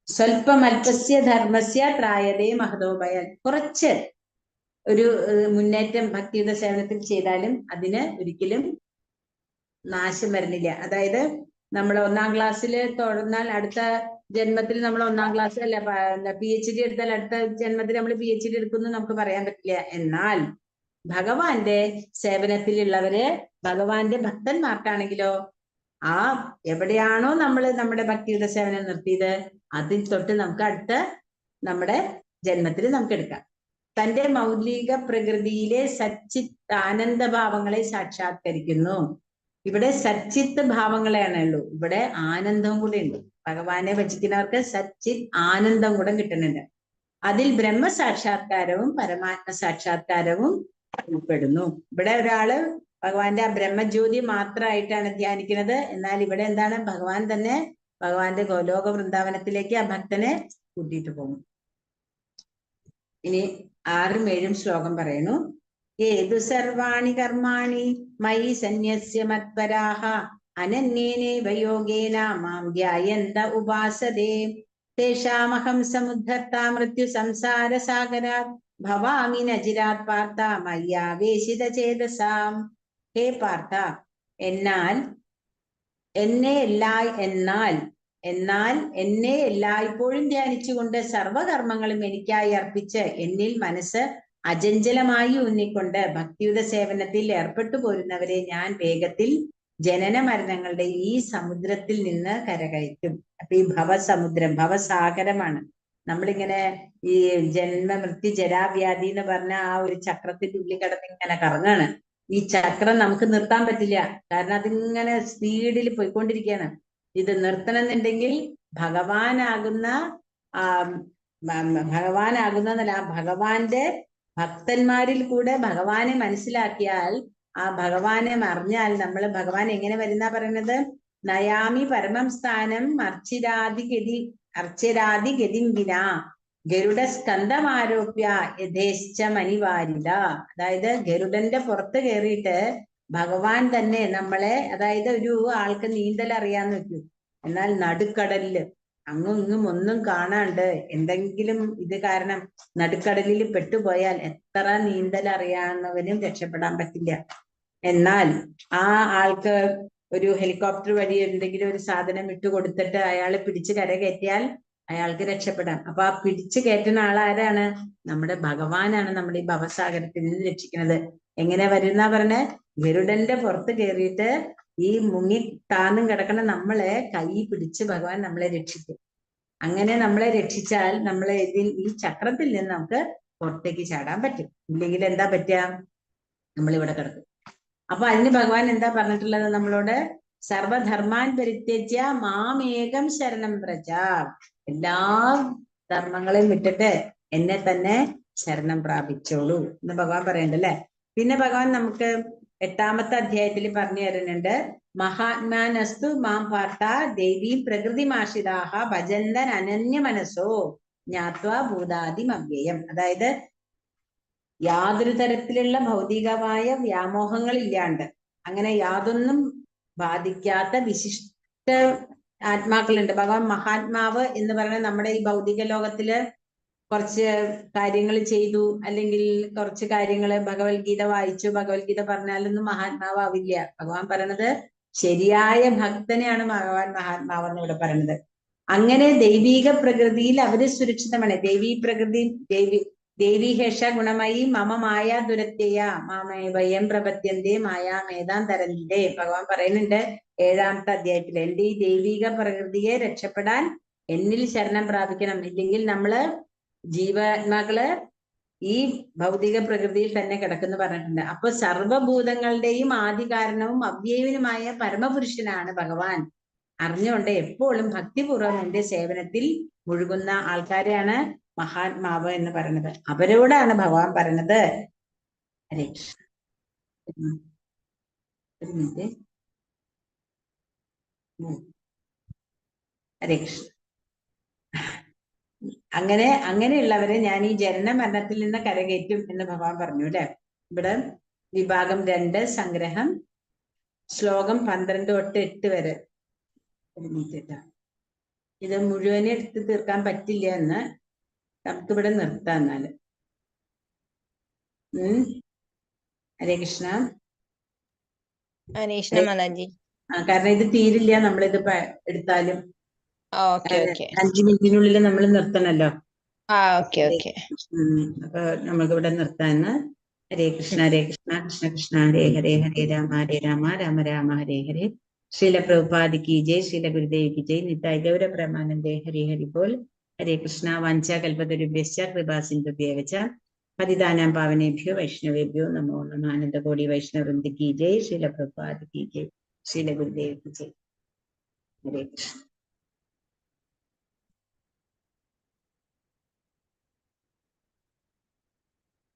സ്വല്പമൽപസ്യ ധർമ്മസ്യ ത്രായതേ മഹതോഭയാൽ, കുറച്ച് ഒരു മുന്നേറ്റം ഭക്തിയുടെ സേവനത്തിൽ ചെയ്താലും അതിന് ഒരിക്കലും നാശം വരുന്നില്ല. അതായത് നമ്മൾ 1-ാം ക്ലാസ്സിൽ തുടർന്നാൽ അടുത്ത ജന്മത്തിൽ നമ്മൾ 1-ാം ക്ലാസ് അല്ല PhD എടുത്താൽ അടുത്ത ജന്മത്തിൽ നമ്മൾ PhD എടുക്കുന്നു നമുക്ക് പറയാൻ പറ്റില്ല. എന്നാൽ ഭഗവാന്റെ സേവനത്തിലുള്ളവര്, ഭഗവാന്റെ ഭക്തന്മാർക്കാണെങ്കിലോ ആ എവിടെയാണോ നമ്മൾ നമ്മുടെ ഭക്തിയുടെ സേവനം നിർത്തിയത് അതിൽ തൊട്ട് നമുക്ക് അടുത്ത നമ്മുടെ ജന്മത്തിൽ നമുക്ക് എടുക്കാം. തന്റെ മൗലിക പ്രകൃതിയിലെ സച്ചിത് ആനന്ദഭാവങ്ങളെ സാക്ഷാത്കരിക്കുന്നു. ഇവിടെ സച്ചിത്ത് ഭാവങ്ങളെയാണ് ഉള്ളൂ, ഇവിടെ ആനന്ദവും കൂടെ ഉണ്ട്. ഭഗവാനെ ഭജിക്കുന്നവർക്ക് സച്ചിത് ആനന്ദം കൂടെ കിട്ടുന്നുണ്ട്. അതിൽ ബ്രഹ്മസാക്ഷാത്കാരവും പരമാത്മ സാക്ഷാത്കാരവും ഉൾപ്പെടുന്നു. ഇവിടെ ഒരാള് ഭഗവാന്റെ ആ ബ്രഹ്മജ്യോതി മാത്രമായിട്ടാണ് ധ്യാനിക്കുന്നത്. എന്നാൽ ഇവിടെ എന്താണ്, ഭഗവാൻ തന്നെ ഭഗവാന്റെ ഗോലോക വൃന്ദാവനത്തിലേക്ക് ആ ഭക്തനെ കൂട്ടിയിട്ട് പോകും. ഇനി 6ഉം 7ഉം ശ്ലോകം പറയുന്നു. ഏതു സർവാണി കർമാണി മയി സന്യസ്യ മത്പരാഹ അനന്യേനൈവ യോഗേന മാം ധ്യായന്ത ഉപാസതേ തേഷാമഹം സമുദ്ധർത്ത മൃത്യു സംസാര സാഗരാത് ഭവാമി നചിരാത് പാർത്ഥ മയ്യാവേശിത ചേതസാം. ഹേ പാർത്ഥ, എന്നാൽ എന്നെ എല്ലായ്പ്പോഴും ധ്യാനിച്ചുകൊണ്ട് സർവകർമ്മങ്ങളും എനിക്കായി അർപ്പിച്ച് എന്നിൽ മനസ്സ് അചഞ്ചലമായി ഊന്നിക്കൊണ്ട് ഭക്തിയുടെ സേവനത്തിൽ ഏർപ്പെട്ടു പോരുന്നവരെ ഞാൻ വേഗത്തിൽ ജനന മരണങ്ങളുടെ ഈ സമുദ്രത്തിൽ നിന്ന് കരകയറ്റും. അപ്പൊ ഈ ഭവസമുദ്രം, ഭവസാഗരമാണ്. നമ്മളിങ്ങനെ ഈ ജന്മ മൃത്യു ജരാവ്യാധി എന്ന് പറഞ്ഞ ആ ഒരു ചക്രത്തിന്റെ ഉള്ളിൽ കിടന്ന് ഇങ്ങനെ കറങ്ങാണ്. ഈ ചക്രം നമുക്ക് നിർത്താൻ പറ്റില്ല, കാരണം അതിങ്ങനെ സ്പീഡിൽ പോയിക്കൊണ്ടിരിക്കുകയാണ്. ഇത് നിർത്തണമെന്നുണ്ടെങ്കിൽ ഭഗവാനാകുന്നതല്ല, ഭഗവാന്റെ ഭക്തന്മാരിൽ കൂടെ ഭഗവാനെ മനസ്സിലാക്കിയാൽ, ആ ഭഗവാനെ അറിഞ്ഞാൽ നമ്മൾ ഭഗവാൻ എങ്ങനെ വരുന്ന പറയുന്നത്, നയാമി പരമം സ്ഥാനം അർച്ചിരാതി ഗതിംഗിന ഗരുഡ സ്കന്ധമാരോപ്യ യഥേശ്ച മനിവാരിത. അതായത് ഗരുഡന്റെ പുറത്ത് കയറിയിട്ട് ഭഗവാൻ തന്നെ നമ്മളെ, അതായത് ഒരു ആൾക്ക് നീന്തൽ അറിയാന്ന് വെക്കൂ, എന്നാൽ നടുക്കടലില് അങ്ങും ഇങ്ങും ഒന്നും കാണാണ്ട് എന്തെങ്കിലും ഇത് കാരണം നടുക്കടലിൽ പെട്ടുപോയാൽ എത്ര നീന്തൽ അറിയാവുന്നവനും രക്ഷപ്പെടാൻ പറ്റില്ല. എന്നാൽ ആ ആൾക്ക് ഒരു ഹെലികോപ്റ്റർ വഴി എന്തെങ്കിലും ഒരു സാധനം ഇട്ടുകൊടുത്തിട്ട് അയാളെ പിടിച്ച് കരകയറ്റിയാൽ അയാൾക്ക് രക്ഷപ്പെടാം. അപ്പൊ ആ പിടിച്ചു കയറ്റുന്ന ആളാരാണ്? നമ്മുടെ ഭഗവാനാണ് നമ്മുടെ ഈ ഭവസാഗരത്തിൽ നിന്ന് രക്ഷിക്കുന്നത്. എങ്ങനെ വരുന്ന പറഞ്ഞ, ഗരുഡന്റെ പുറത്ത് കയറിയിട്ട് ഈ മുങ്ങി താന്നും കിടക്കണ നമ്മളെ കൈ പിടിച്ച് ഭഗവാൻ നമ്മളെ രക്ഷിക്കും. അങ്ങനെ നമ്മളെ രക്ഷിച്ചാൽ നമ്മളെ ഈ ചക്രത്തിൽ നിന്ന് നമുക്ക് പുറത്തേക്ക് ചാടാൻ പറ്റും. ഇല്ലെങ്കിൽ എന്താ പറ്റുക, നമ്മളിവിടെ കിടക്കും. അപ്പൊ അതിന് ഭഗവാൻ എന്താ പറഞ്ഞിട്ടുള്ളത് നമ്മളോട്? സർവധർമാൻ പരിത്യജ്യ മാമേകം ശരണം വ്രജ. എല്ലാ ധർമ്മങ്ങളെയും വിട്ടിട്ട് എന്നെ തന്നെ ശരണം പ്രാപിച്ചോളൂ എന്ന് ഭഗവാൻ പറയണ്ടല്ലേ. പിന്നെ ഭഗവാൻ നമുക്ക് 8ാമത്തെ അധ്യായത്തിൽ പറഞ്ഞു തരുന്നുണ്ട്, മഹാത്മാനസ്തു മാം പാർത്ഥ ദേവീം പ്രകൃതിമാശ്രിതാഹ ഭജന്തൻ അനന്യ മനസ്സോ ജ്ഞാത്വാ ഭൂതാദിമവ്യയം. അതായത് യാതൊരു തരത്തിലുള്ള ഭൗതികമായ വ്യാമോഹങ്ങളില്ലാണ്ട്, അങ്ങനെ യാതൊന്നും ബാധിക്കാത്ത വിശിഷ്ട ആത്മാക്കളുണ്ട്. ഭഗവാൻ മഹാത്മാവ് എന്ന് പറയുന്നത് നമ്മുടെ ഈ ഭൗതിക ലോകത്തില് കുറച്ച് കാര്യങ്ങൾ ചെയ്തു, അല്ലെങ്കിൽ കുറച്ച് കാര്യങ്ങൾ ഭഗവത്ഗീത വായിച്ചു, ഭഗവത്ഗീത പറഞ്ഞാലൊന്നും മഹാത്മാവില്ല. ഭഗവാൻ പറയണത് ശരിയായ ഭക്തനെയാണ് ഭഗവാൻ മഹാത്മാവെന്ന് ഇവിടെ പറയുന്നത്. അങ്ങനെ ദൈവീക പ്രകൃതിയിൽ അവര് സുരക്ഷിതമാണ്. ദേവീഹേഷ ഗുണമയി മമ മായാ ദുരത്യയ മാമേവയം പ്രപത്യന്തേ മായാമേതാന്തരന്തേ. ഭഗവാൻ പറയുന്നുണ്ട് 7ാമത്തെ അധ്യായത്തിൽ, എന്റെ ഈ ദൈവിക പ്രകൃതിയെ രക്ഷപ്പെടാൻ എന്നിൽ ശരണം പ്രാപിക്കണം. ഇല്ലെങ്കിൽ നമ്മള് ജീവാത്മാക്കള് ഈ ഭൗതിക പ്രകൃതിയിൽ തന്നെ കിടക്കുന്നു പറഞ്ഞിട്ടുണ്ട്. അപ്പൊ സർവഭൂതങ്ങളുടെയും ആദി കാരണവും അവ്യയനുമായ പരമപുരുഷനാണ് ഭഗവാൻ. അറിഞ്ഞുകൊണ്ട് എപ്പോഴും ഭക്തിപൂർവ്വം എന്റെ സേവനത്തിൽ മുഴുകുന്ന ആൾക്കാരെയാണ് മഹാത്മാവ് എന്ന് പറയുന്നത്. അവരോടാണ് ഭഗവാൻ പറയുന്നത്. ഹരേ കൃഷ്ണ. ഒരു മിനിറ്റ്. ഹരേ കൃഷ്ണ. അങ്ങനെയുള്ളവരെ ഞാൻ ഈ ജനന മരണത്തിൽ നിന്ന് കരകയറ്റും എന്ന് ഭഗവാൻ പറഞ്ഞു അല്ലെ. ഇവിടെ വിഭാഗം 2 സംഗ്രഹം ശ്ലോകം 12 തൊട്ട് 8 വരെ. ഒരു മിനിറ്റ് ട്ടാ. ഇത് മുഴുവനെ എടുത്ത് തീർക്കാൻ പറ്റില്ല എന്ന് നമുക്കിവിടെ നിർത്താം എന്നാല്. ഹരേ കൃഷ്ണ. ഹരേ കൃഷ്ണ മാതാജി. കാരണം ഇത് തീരില്ല നമ്മളിത് എടുത്താലും. ഓക്കെ ഓക്കെ 5 മിനിറ്റിനുള്ളിൽ നമ്മൾ നിർത്തണല്ലോ. Okay okay. അപ്പൊ നമുക്കിവിടെ നിർത്താന്ന്. ഹരേ കൃഷ്ണ കൃഷ്ണ കൃഷ്ണ ഹരേ ഹരേ ഹരേ രാമ രാമ രാമ ഹരേ ഹരേ. ശ്രീല പ്രഭുപാദ് കി ജയ്, ശ്രീല ഗുരുദേവ് കി ജയ്, നിതായ് ഗൗര പ്രമാനന്ദേ ഹരി ഹരി ബോൾ. ഹരേ കൃഷ്ണ. വാഞ്ചാ കൽപതരുഭ്യശ്ച കൃപാ സിന്ധുഭ്യേവ ച പതിതാനാം പാവനേഭ്യോ വൈഷ്ണവേഭ്യോ നമോ നമഃ. ആനന്ദകോടി വൈഷ്ണവൃന്ദ കി ജയ്, ശ്രീല പ്രഭുപാദ് കി ജയ്, ശ്രീല ഗുരുദേവ് കി ജയ്. ഹരേ കൃഷ്ണ.